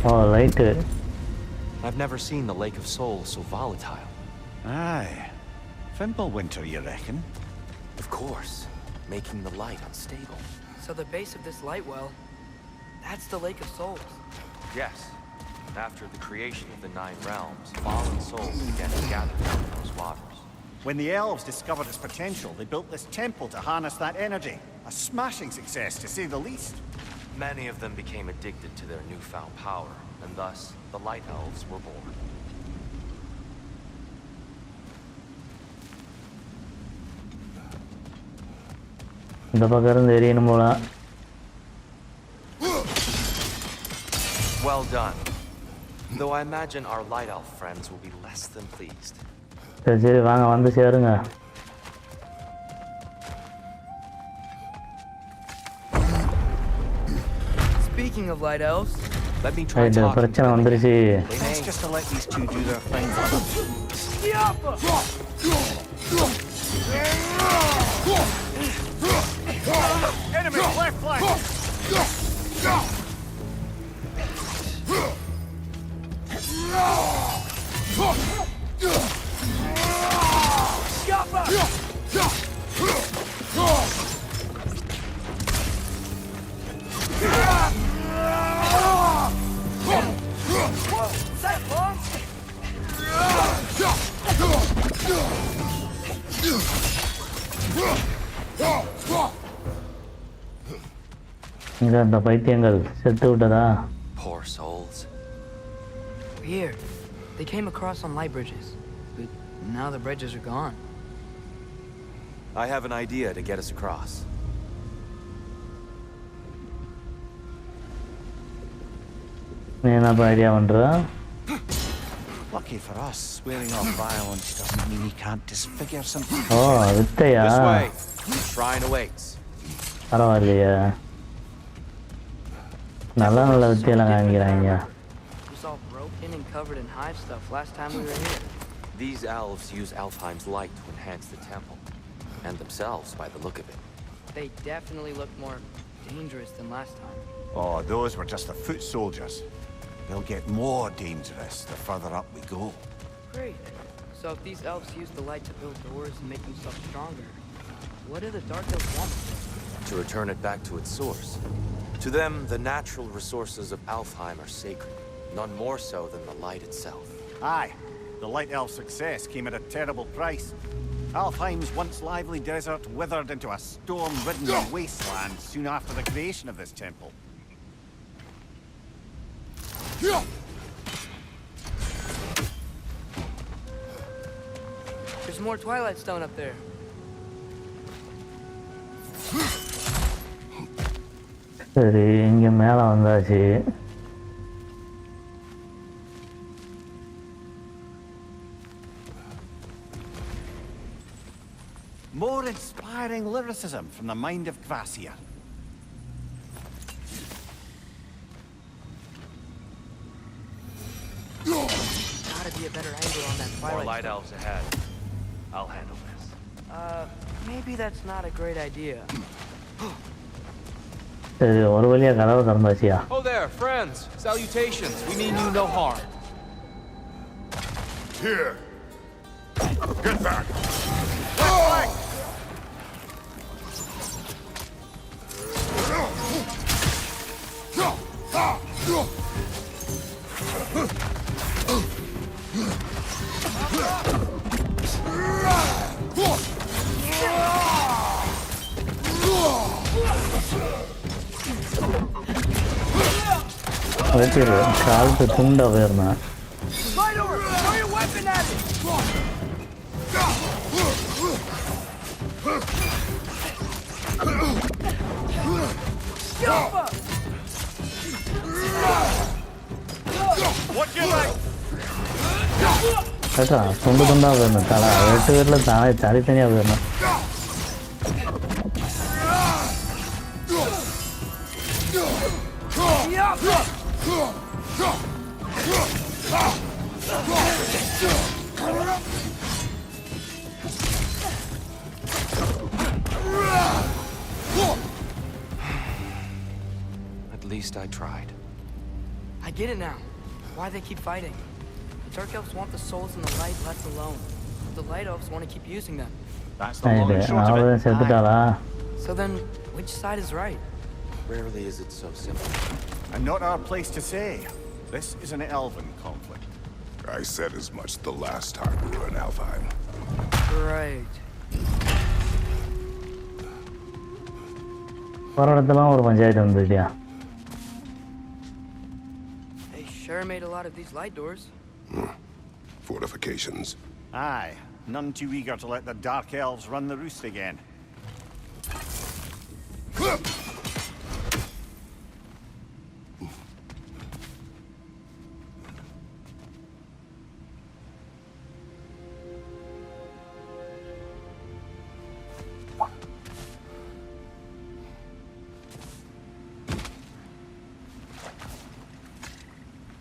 Oh, light. I've never seen the Lake of Souls so volatile. Aye. Fimbulwinter, you reckon? Of course, making the light unstable. So the base of this light well, that's the Lake of Souls. Yes. After the creation of the 9 realms, fallen souls began to gather from those waters. When the elves discovered its potential, they built this temple to harness that energy. A smashing success, to say the least. Many of them became addicted to their newfound power, and thus the Light Elves were born. இந்த பக்கம் இருந்து எரியணும் போல. Well done. Though I imagine our Light Elf friends will be less than pleased. சரி சரி வாங்க வந்து சேருங்க. Speaking of light elves, let me try talking. பிரச்சனை வந்துருச்சு. It's just to let these two do their thing. Enemy left flank. இங்க அந்த பைத்தியங்கள் செத்து விட்டதா? Poor souls. Weird. They came across on light bridges, but now the bridges are gone. I have an idea to get us across. நீ என்ன idea பண்ற? Lucky for us, swearing off violence doesn't mean he can't disfigure something. Oh, வித்தையா? This way. Shrine awaits. பரவாயில்லையா? நல்ல நல்ல வித்தையெல்லாம் காமிக்கிறாங்க. It was all broken and covered in hive stuff last time we were here. These elves use Alfheim's light to enhance the temple, and themselves by the look of it. They definitely look more dangerous than last time. Oh, those were just the foot soldiers. They'll get more dangerous the further up we go. Great. So if these elves use the light to build doors and make themselves stronger, what do the Dark Elves want? To return it back to its source. To them, the natural resources of Alfheim are sacred, none more so than the light itself. Aye, the Light Elf success came at a terrible price. Alfheim's once lively desert withered into a storm-ridden wasteland soon after the creation of this temple. There's more Twilight Stone up there. சரி இங்க மேல வந்தாச்சு. More inspiring lyricism from the mind of Kvasir. Gotta be a better angle on that More Twilight light Stone. elves ahead. I'll handle this. Maybe that's not a great idea. சரி ஒரு வழியா கதவை திறந்தாச்சியா? Oh there, friends. Salutations. We mean you no harm. Here. Get back. வெட்டிடு காலத்து துண்டா போயிருந்தேன். Throw your weapon at it! வெட்டலாம் துண்டு துண்டாக போயிடணும் தலை வெட்டு வீட்டில் தனித்தனியாக போயிடணும் At least I tried. I get it now. Why they keep fighting. The Dark Elves want the souls in the light left alone. The Light Elves want to keep using them. That's the long and short of it. செத்துட்டாளா So then, which side is right? Rarely is it so simple. And not our place to say. This is an elven conflict. I said as much the last time we were in Alfheim. Right. வர இடத்துலாம் ஒரு பஞ்சாயத்து வந்துட்டியா They sure made a lot of these light doors. Fortifications. Aye, none too eager to let the Dark Elves run the roost again.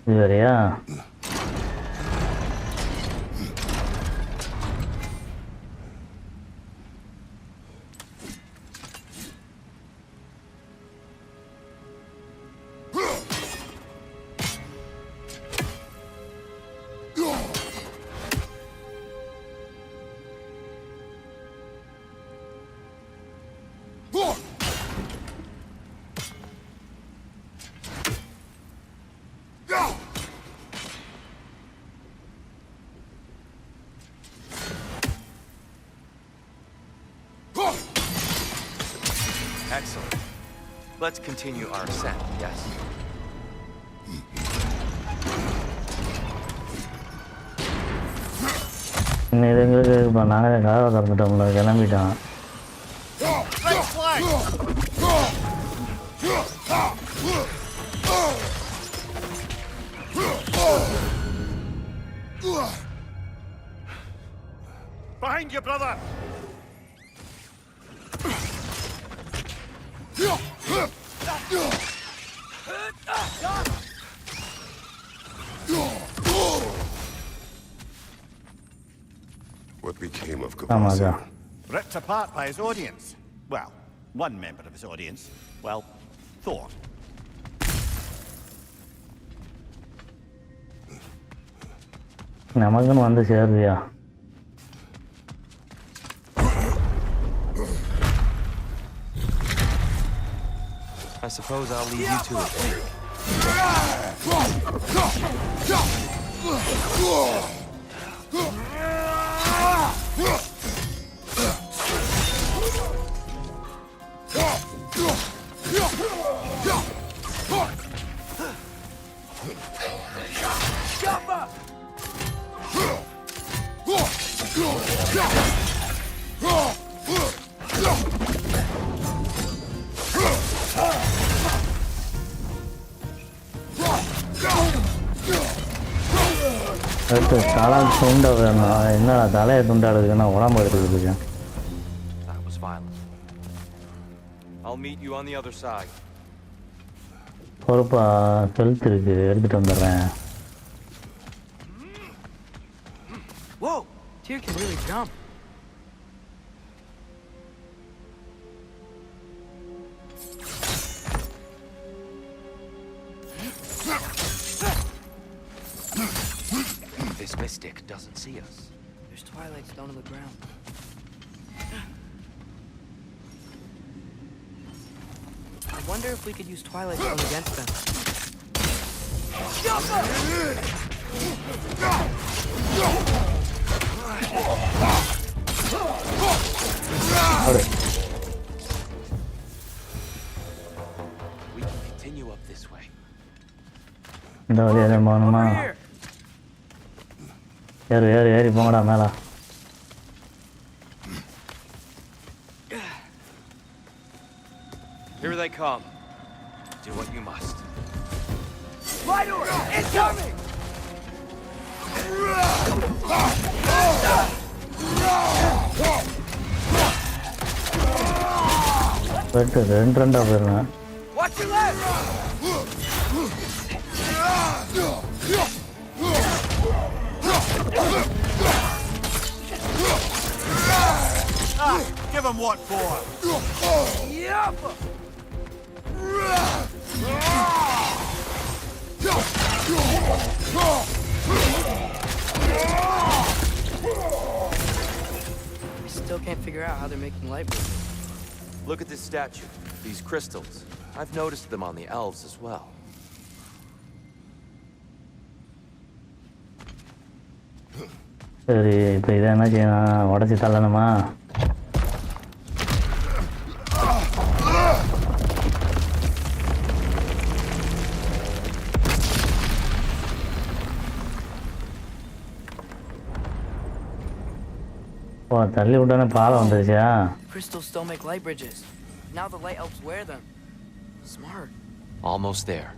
இது வேறையா Excellent. Let's continue our ascent, yes? இன்னும் எங்களுக்கு இப்போ நாங்கள் கதவை திறந்துட்டோம்ல கிளம்பிட்டோம் Behind you, brother! What became of ஆமாம் Kavasa? Ripped apart by his audience. Well, one member of his audience. Well, thought. நமக்குன்னு வந்து சேருவியா I suppose I'll leave you to it. அடுத்து தலை துண்டை வேணும் என்னடா தலையை துண்டாடுதுன்னா உடம்பு எடுத்துக்கிட்டு That was violent. I'll meet you on the other side. பொறுப்பா ஹெல்த் இருக்கு எடுத்துட்டு வந்துடுறேன் Whoa! Tyr can really jump. This mystic doesn't see us. There's twilight stone on the ground. I wonder if we could use twilight stone against them. We can continue up this way. இந்த வழியாக போகணுமா ஏறு ஏறு ஏறி போங்கடா மேலே Here they come. Do what you must. Light order! Incoming! வெட்டு ரெண்டா போயிருங்க. Watch your left! Give him what for? Yup! I still can't figure out how they're making light bridges. Look at this statue, these crystals. I've noticed them on the elves as well. சரி, இப்போ இதை என்ன செய்யணும்? உடச்சி தள்ளணுமா? ஓ, தள்ளி விட்டானே பாலம் வந்துருச்சா? Crystals still make light bridges. Now the light elves wear them. Smart. Almost there.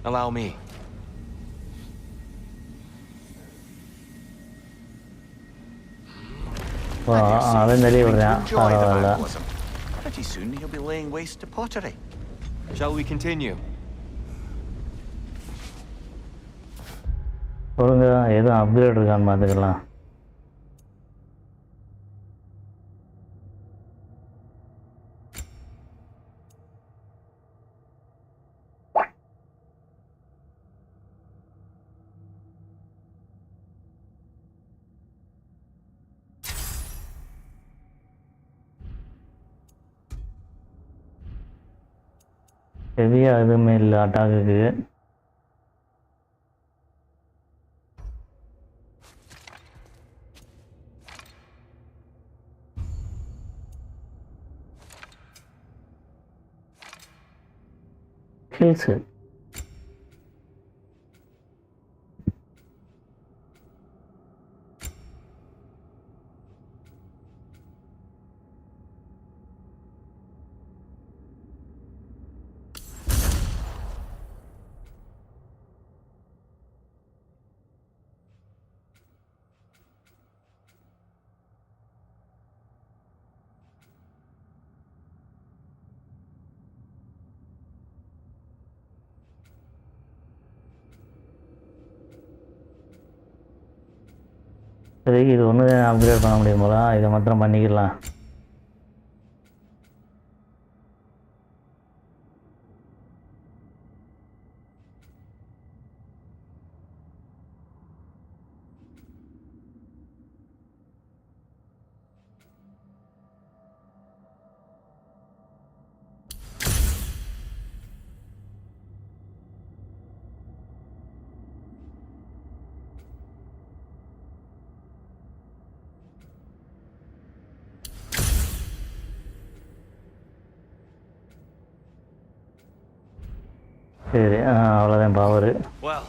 Allow me. ஓ, அவன் தள்ளி விடுறான். பரவாயில்ல. Pretty soon he'll be laying waste to pottery. Shall we continue? சொல்லுங்க, எதுவும் அப்கிரேட் இருக்கான்னு பார்த்துக்கலாம். ஹெவியாக எதுவுமே இல்லை அட்டாக்குக்கு. ஹில்ஸு சரி, இது ஒன்று அப்கிரேட் பண்ண முடியும் போல. இதை மாத்திரம் பண்ணிக்கலாம். சரி, அவ்வளோதான் power. Well,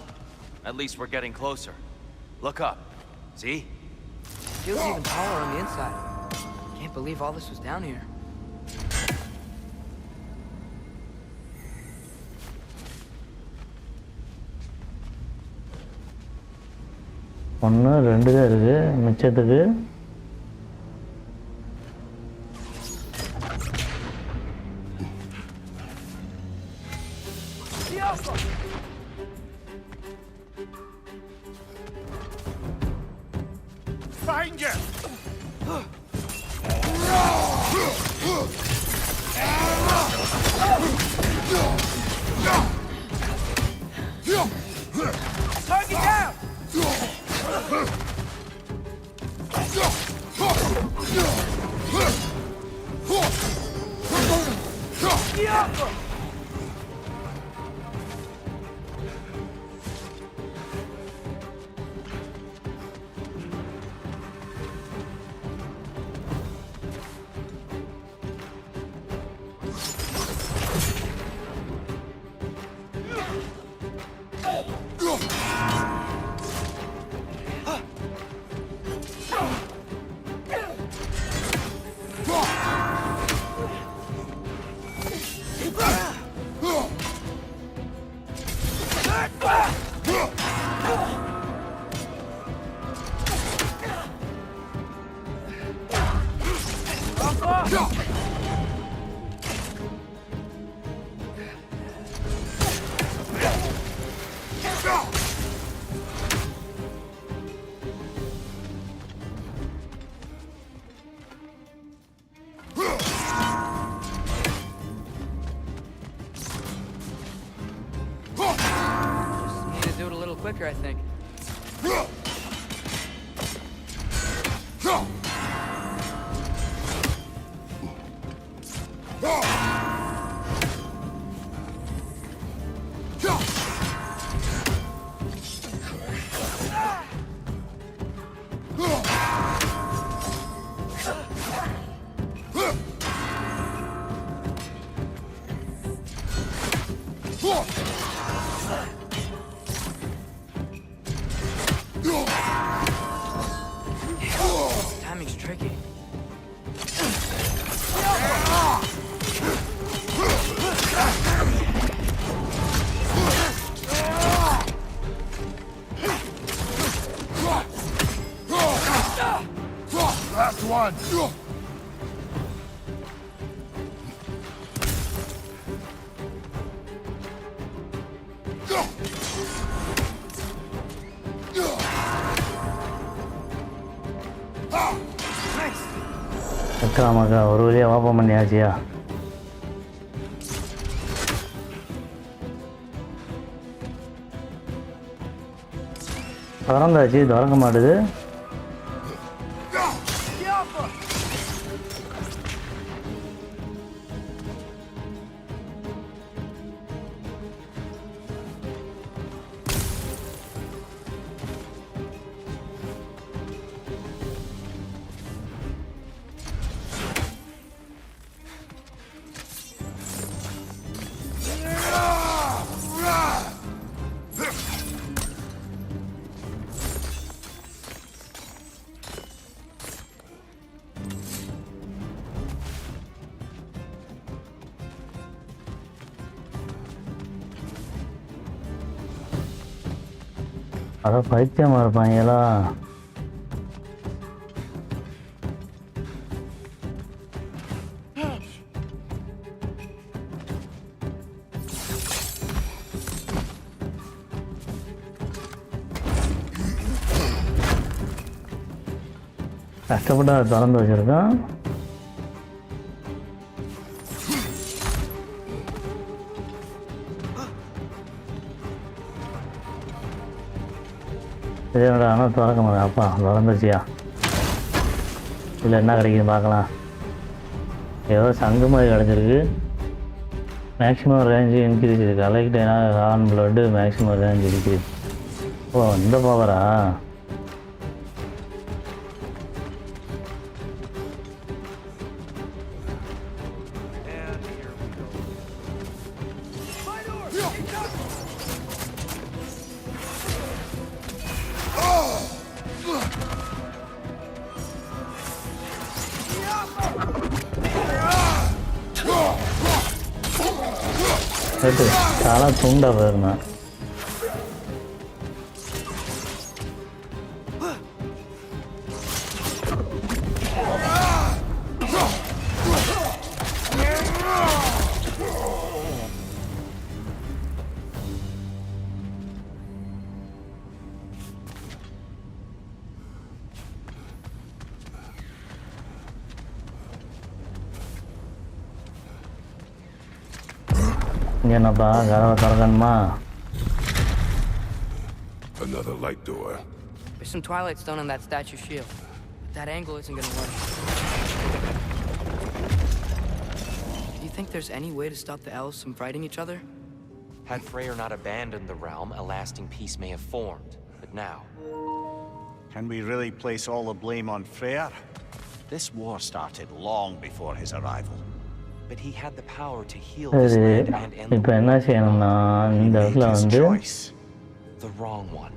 at least we're getting closer. Look up. See? Feels even taller on the inside. Can't believe all this was down here. ஒன்று ரெண்டு தான் இருக்குது மிச்சத்துக்கு. Find you! Target down! Need to do it a little quicker, I think. Timing's tricky. Last one. அக்கா மகா ஒரு வழியாக open பண்ணியாச்சியா? திறந்தாச்சு, திறக்க மாட்டுது. அதான் பைத்தியமாக இருப்பாங்களா? கஷ்டப்பட்டு அதை திறந்து வச்சுருக்கோம். இதோட ஆனால் திறக்க மாட்டேன். அப்பா திறந்துருச்சியா? இல்லை என்ன கிடைக்குன்னு பார்க்கலாம். ஏதோ சங்கு மாதிரி கிடச்சிருக்கு. மேக்ஸிமம் ரேஞ்சு இன்க்ரீஸ் இருக்குது. கலெக்ட் ஆன் பிளட்டு மேக்ஸிமம் ரேஞ்ச் இன்க்ரீஸ். ஓ இந்த பவரா? చాలా తుండ வருமா? என்னப்பா கதவை திறக்கணுமா? Another light door. There's some twilight stone on that statue shield. But that angle isn't gonna work. Do you think there's any way to stop the elves from fighting each other? Had Freyr not abandoned the realm, a lasting peace may have formed. But now... Can we really place all the blame on Freyr? This war started long before his arrival. But he had the power to heal this land and end the இப்போ என்ன செய்யணும்னா இந்த இடத்துல வந்து the wrong one.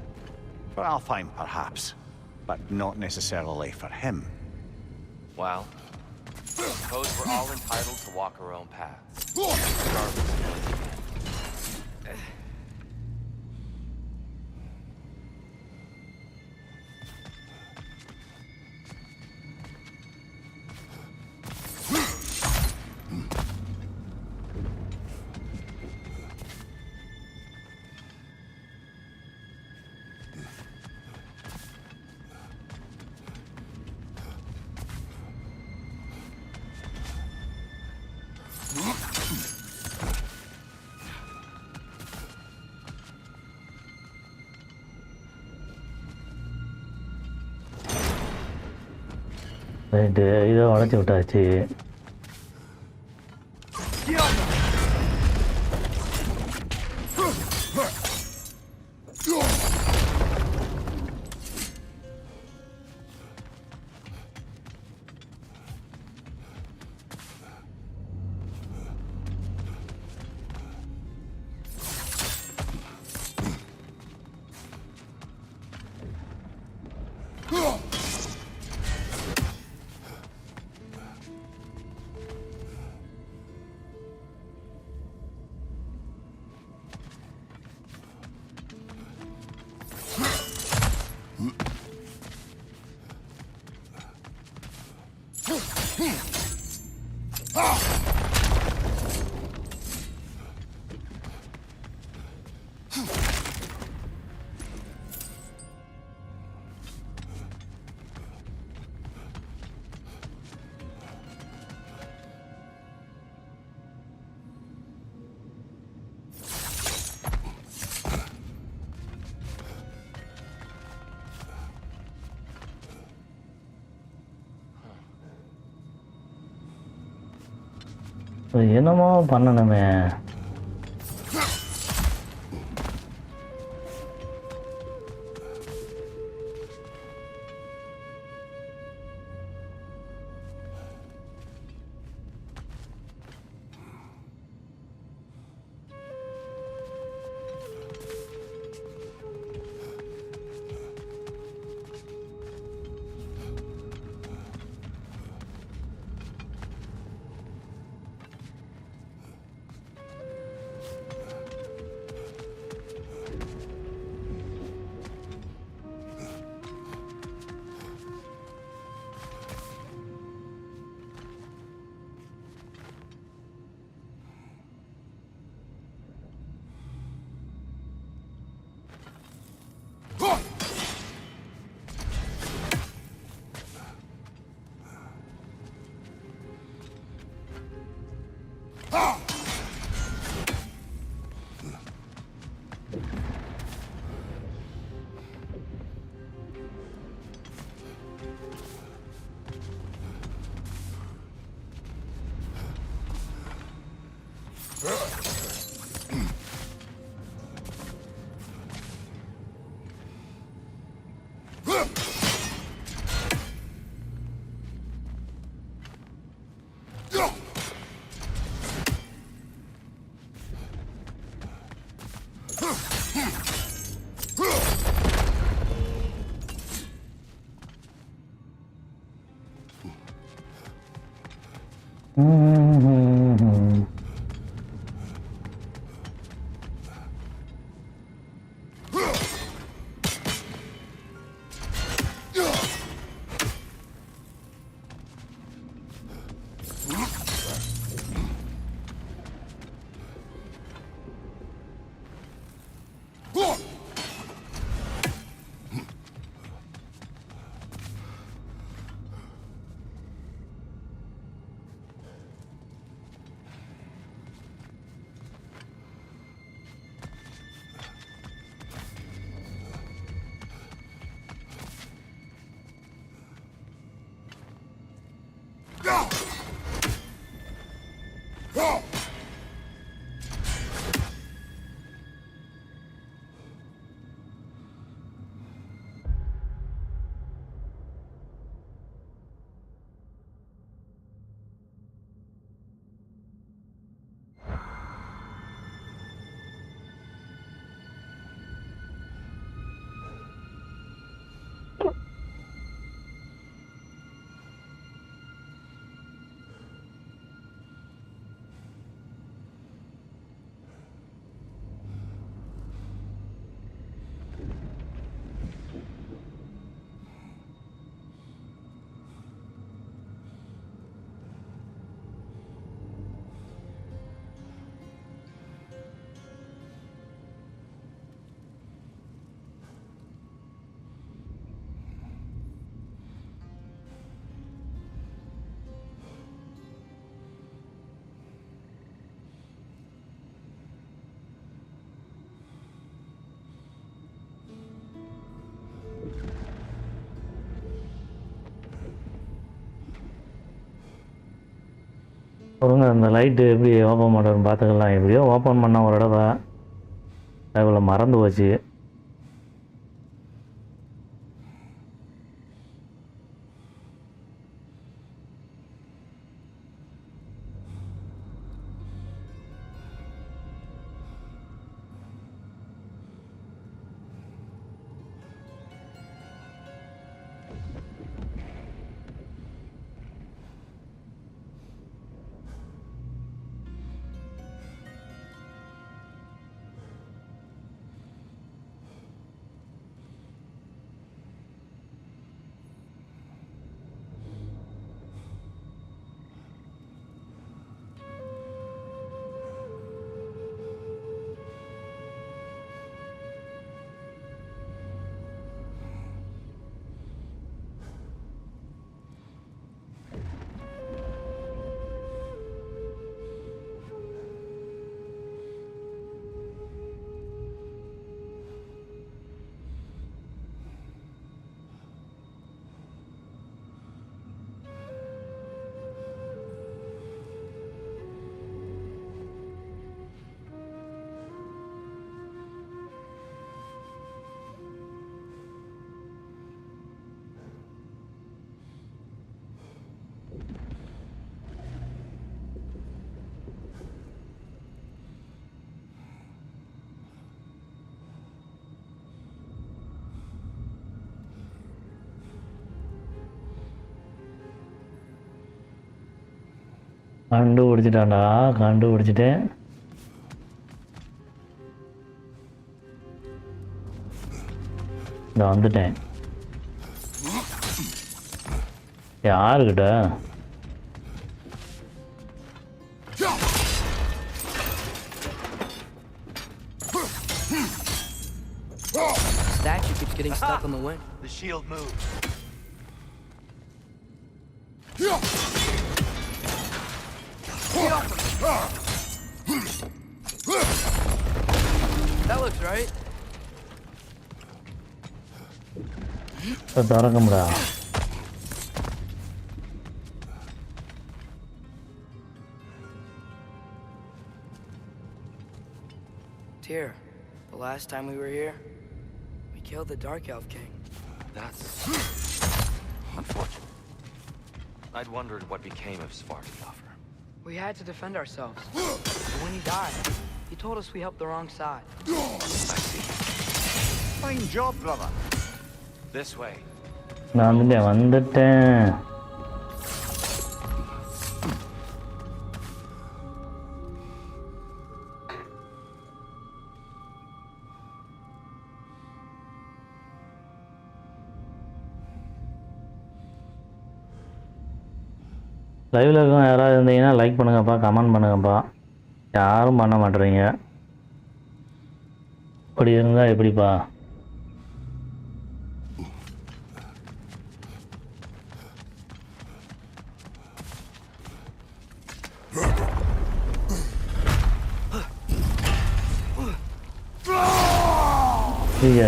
For Alfheim, perhaps, but not necessarily for him. Well, I suppose we're all entitled to walk our own paths. Regardless. Right இதை உடச்சி விட்டாச்சு. என்னமோ பண்ணணுமே. ஒருங்க அந்த லைட்டு எப்படி ஓப்பன் பண்ணுறதுன்னு பார்த்துக்கலாம். எப்படியோ ஓப்பன் பண்ண ஒரு தடவை இவ்வளோ மறந்து போச்சு. கண்டுபிடிச்சிட்டான்டா, கண்டுபிடிச்சிட்டேன். நான் வந்துட்டேன். யாருக்கிட்ட? Statue keeps getting stuck on the wind. The shield moved. That looks right. திறக்க முடியா? Tyr, the last time we were here, we killed the Dark Elf King. That's unfortunate. I'd wondered what became of Svartalfur. We had to defend ourselves. But when he died, he told us we helped the wrong side. I see. Fine job, brother. This way. நான் வந்துட்டேன். லைவில் இருக்கவங்க யாராவது இருந்தீங்கன்னா like பண்ணுங்கப்பா, comment பண்ணுங்கப்பா. யாரும் பண்ண மாட்டேறீங்க. இப்படி இருந்தால் எப்படிப்பா?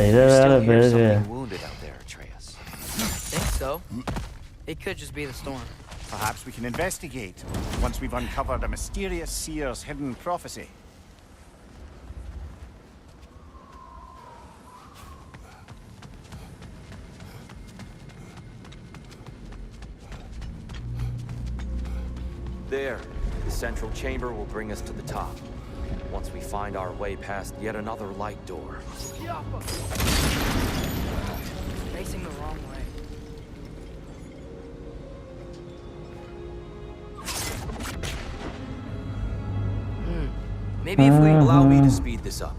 இதை வேற பேருக்கு Think so? It could just be the storm. Perhaps we can investigate once we've uncovered a mysterious seer's hidden prophecy. There. The central chamber will bring us to the top. Once we find our way past yet another light door. Facing the wrong way. Maybe if we allow me to speed this up.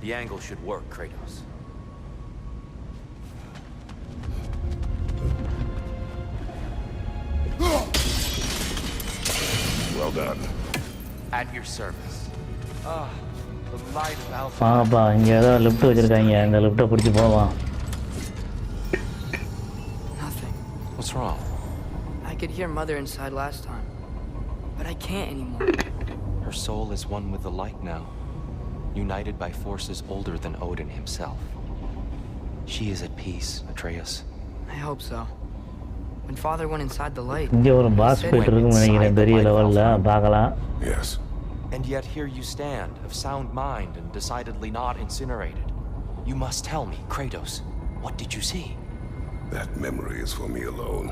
The angle should work, Kratos. Well done. At your service. The light of Alpha. வாங்கப்பா, இங்கே ஏதோ lift வச்சுருக்காங்க. இந்த லிஃப்ட்டை பிடிச்சி போவான். Nothing. What's wrong? I could hear Mother inside last time, but I can't anymore. Her soul is one with the light now, united by forces older than Odin himself. She is at peace, Atreus. I hope so. when Father went inside the light. இங்க ஒரு pass fight இருக்குன்னு நினைக்கிறேன் பெரிய லெவல்ல பார்க்கலாம். Yes. And yet here you stand, of sound mind and decidedly not incinerated. You must tell me, Kratos, what did you see? That memory is for me alone.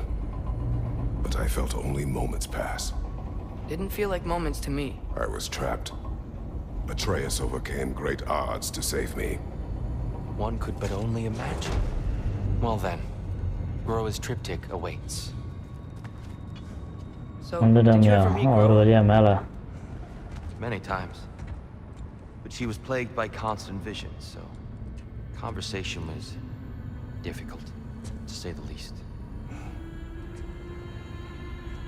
But I felt only moments pass. Didn't feel like moments to me. I was trapped. Atreus overcame great odds to save me. One could but only imagine. Well then, Groa's triptych awaits. So, did you ever meet ஒரு Groa? வழியா மேல. Many times. But she was plagued by constant visions, so conversation was difficult, to say the least.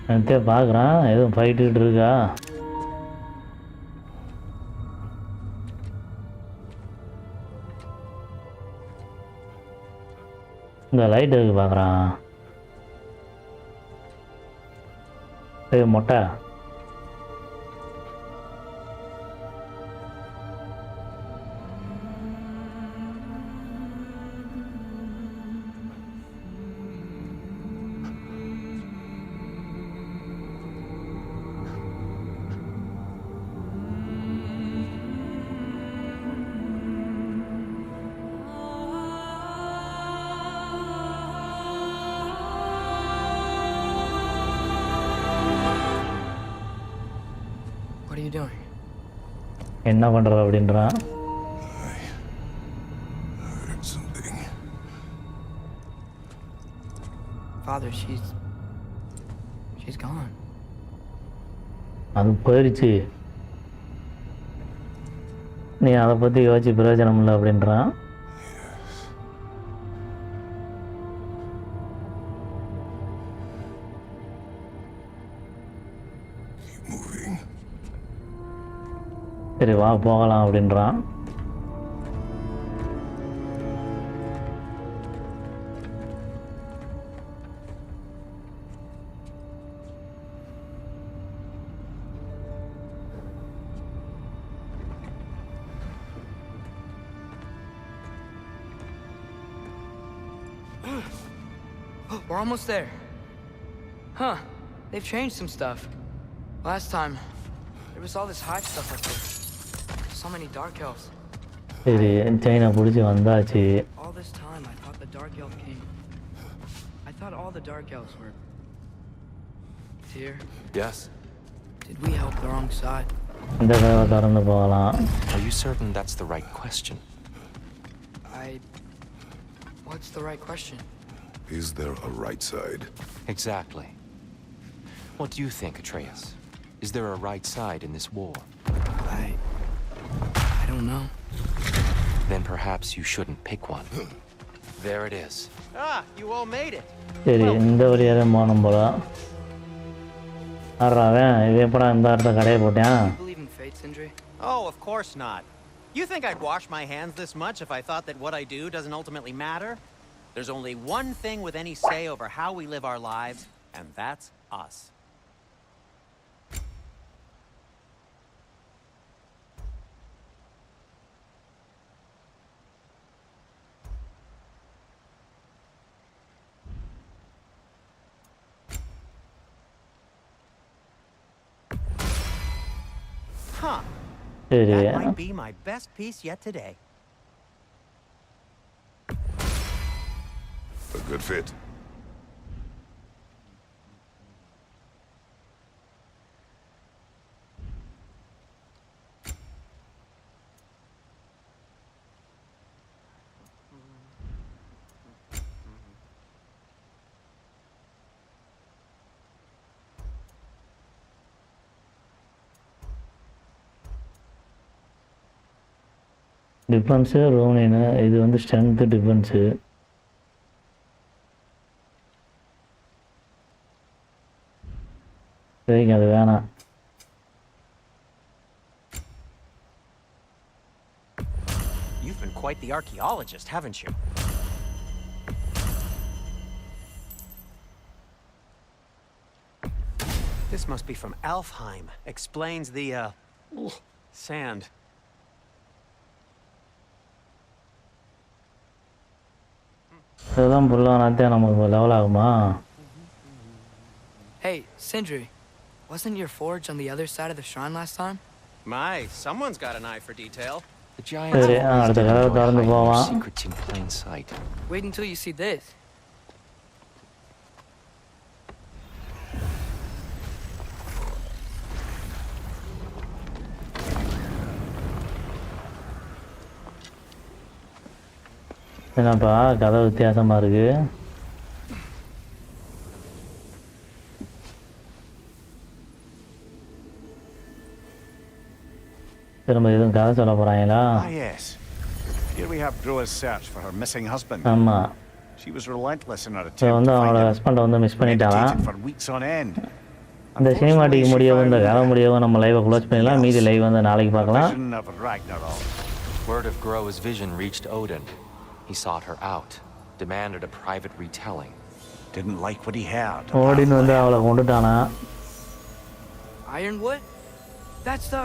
என்னத்தையே பார்க்குறான் எதுவும் ஃபைட்டுக்கிட்டு இருக்கா இந்த light இருக்கு பார்க்குறான் மொட்டை What are you doing? என்ன பண்ணுற அப்படின்றான் I heard something. Father, she's gone. அது போயிடுச்சு நீ அதை பற்றி யோசிச்சு பிரயோஜனம் இல்லை அப்படின்றான் Keep moving. சரி வா போகலாம் அப்படின்றான் We're almost there. Huh. They've changed some stuff. Last time, there was all this hive stuff up there. So many dark elves. சரி சைனா பிடிச்சி வந்தாச்சு All this time, I thought the dark elf king. I thought all the dark elves were here. Yes? Did we help the wrong side? இந்த கதவை திறந்து போகலாம் Are you certain that's the right question? What's the right question? Is there a right side? Exactly. What do you think, Atreus? Is there a right side in this war? I don't know. Then perhaps you shouldn't pick one. There it is. Ah, you all made it. சரி இந்த வழியாக தான் போகணும் போல ஆடுறாவன் இது எப்படா இந்த இடத்த கடையை போட்டேன் You believe in fate, Sindri? Oh, of course not. You think I'd wash my hands this much if I thought that what I do doesn't ultimately matter? There's only one thing with any say over how we live our lives, and that's us. Huh. சரி That might be my best piece yet today. A good fit. Defence ரோனின்னு இது வந்து strength defence சரிங்க அது வேணாம் You've been quite the archaeologist, haven't you? This must be from Alfheim. Explains the, sand. இதுதான் புல்லானாத்தே நமக்கு level ஆகுமா Hey, Sindri, wasn't your forge on the other side of the shrine last time? My, someone's got an eye for detail. The giants சரி always அடுத்த did கதவை enjoy திறந்து hiding their போவான். secrets in plain sight. Wait until you see this. என்னப்பா கதை வித்தியாசமா இருக்கு. திரும்ப எதுவும் கதை சொல்ல போறாங்களா? Ah, yes. Here we have Groa's search for her missing husband. ஆமா. She was relentless in her so attempt வந்து to அவனோட find him. ஹஸ்பண்டை வந்து மிஸ் பண்ணிட்டாலாம். Meditated for weeks on end. இந்த சினிமாட்டிக் முடியவும் இந்த கதை முடியவும் நம்ம லைவை க்ளோஸ் பண்ணிடலாம். மீதி லைவ் வந்து நாளைக்கு பார்க்கலாம். Vision of Ragnarok. Word of Groa's vision reached Odin. He sought her out, demanded a private retelling. Didn't like what he heard. ஓடின்னு வந்து அவளை கொண்டுட்டானா. Ironwood? That's the...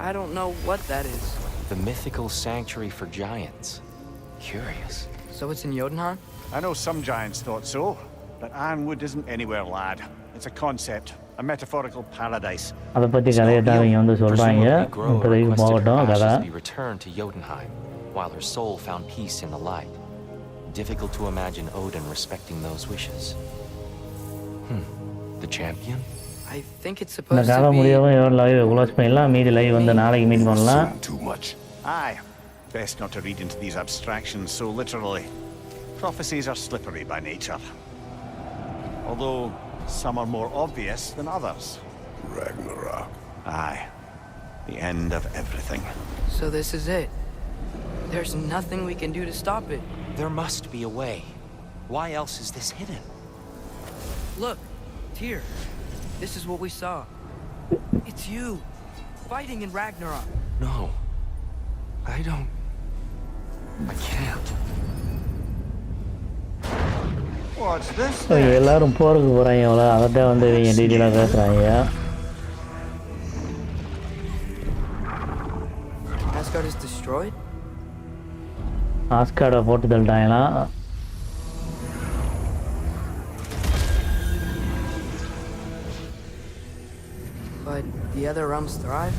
I don't know what that is. The mythical sanctuary for giants. Curious. So it's in Jotunheim? I know some giants thought so, but Ironwood isn't anywhere, lad. It's a concept, a metaphorical paradise. அதை பற்றி கதையை தான் இவங்க வந்து சொல்கிறாங்க. Presumably Groa இப்போதைக்கு requested her போகட்டும் கதை. ashes be returned to Jotunheim, while her soul found peace in the light. Difficult to imagine Odin respecting those wishes. The champion? I think it's இந்த supposed கதை to be... முடியவும் இவன் live close பண்ணிடலாம். மீதி live வந்து நாளைக்கு meet பண்ணலாம். Too much. Aye. Best not to read into these abstractions so literally. Prophecies are slippery by nature. Although some are more obvious than others. Ragnarok. Aye. The end of everything. So this is it. There's nothing we can do to stop it. There must be a way. Why else is this hidden? Look, Tyr. This is what we saw. It's you, fighting in Ragnarok. No. I can't. What's this? So எல்லாரும் போருக்கு போகிறாங்க அவ்வளோ. அதைத்தான் வந்து இவங்க டீட்டெயிலாக பேசுகிறாங்க. Asgard is destroyed? ஆஸ்கார்டை போட்டு தள்ளிட்டாங்களாம். But the other realms thrive?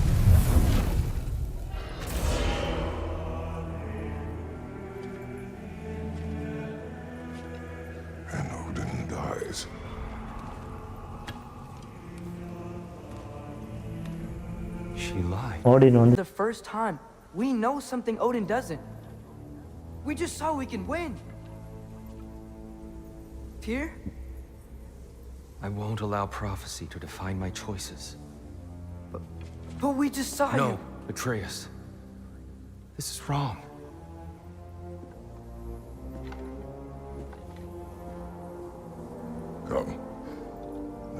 And Odin dies. She lied. ஓடின்னு வந்து The first time, we know something Odin doesn't. We just saw we can win. Tyr? I won't allow prophecy to define my choices. But we just saw No, you. Atreus. This is wrong. Come.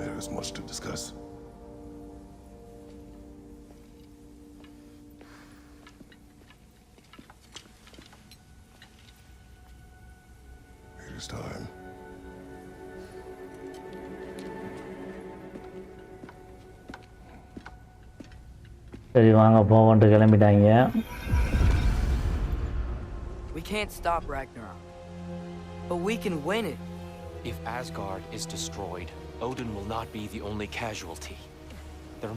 There is much to discuss. It is time. சரி வாங்க போகன்ட்டு கிளம்பிட்டாங்க. We can't stop Ragnarok. But we can win it. If Asgard is destroyed, Odin will not be the only casualty.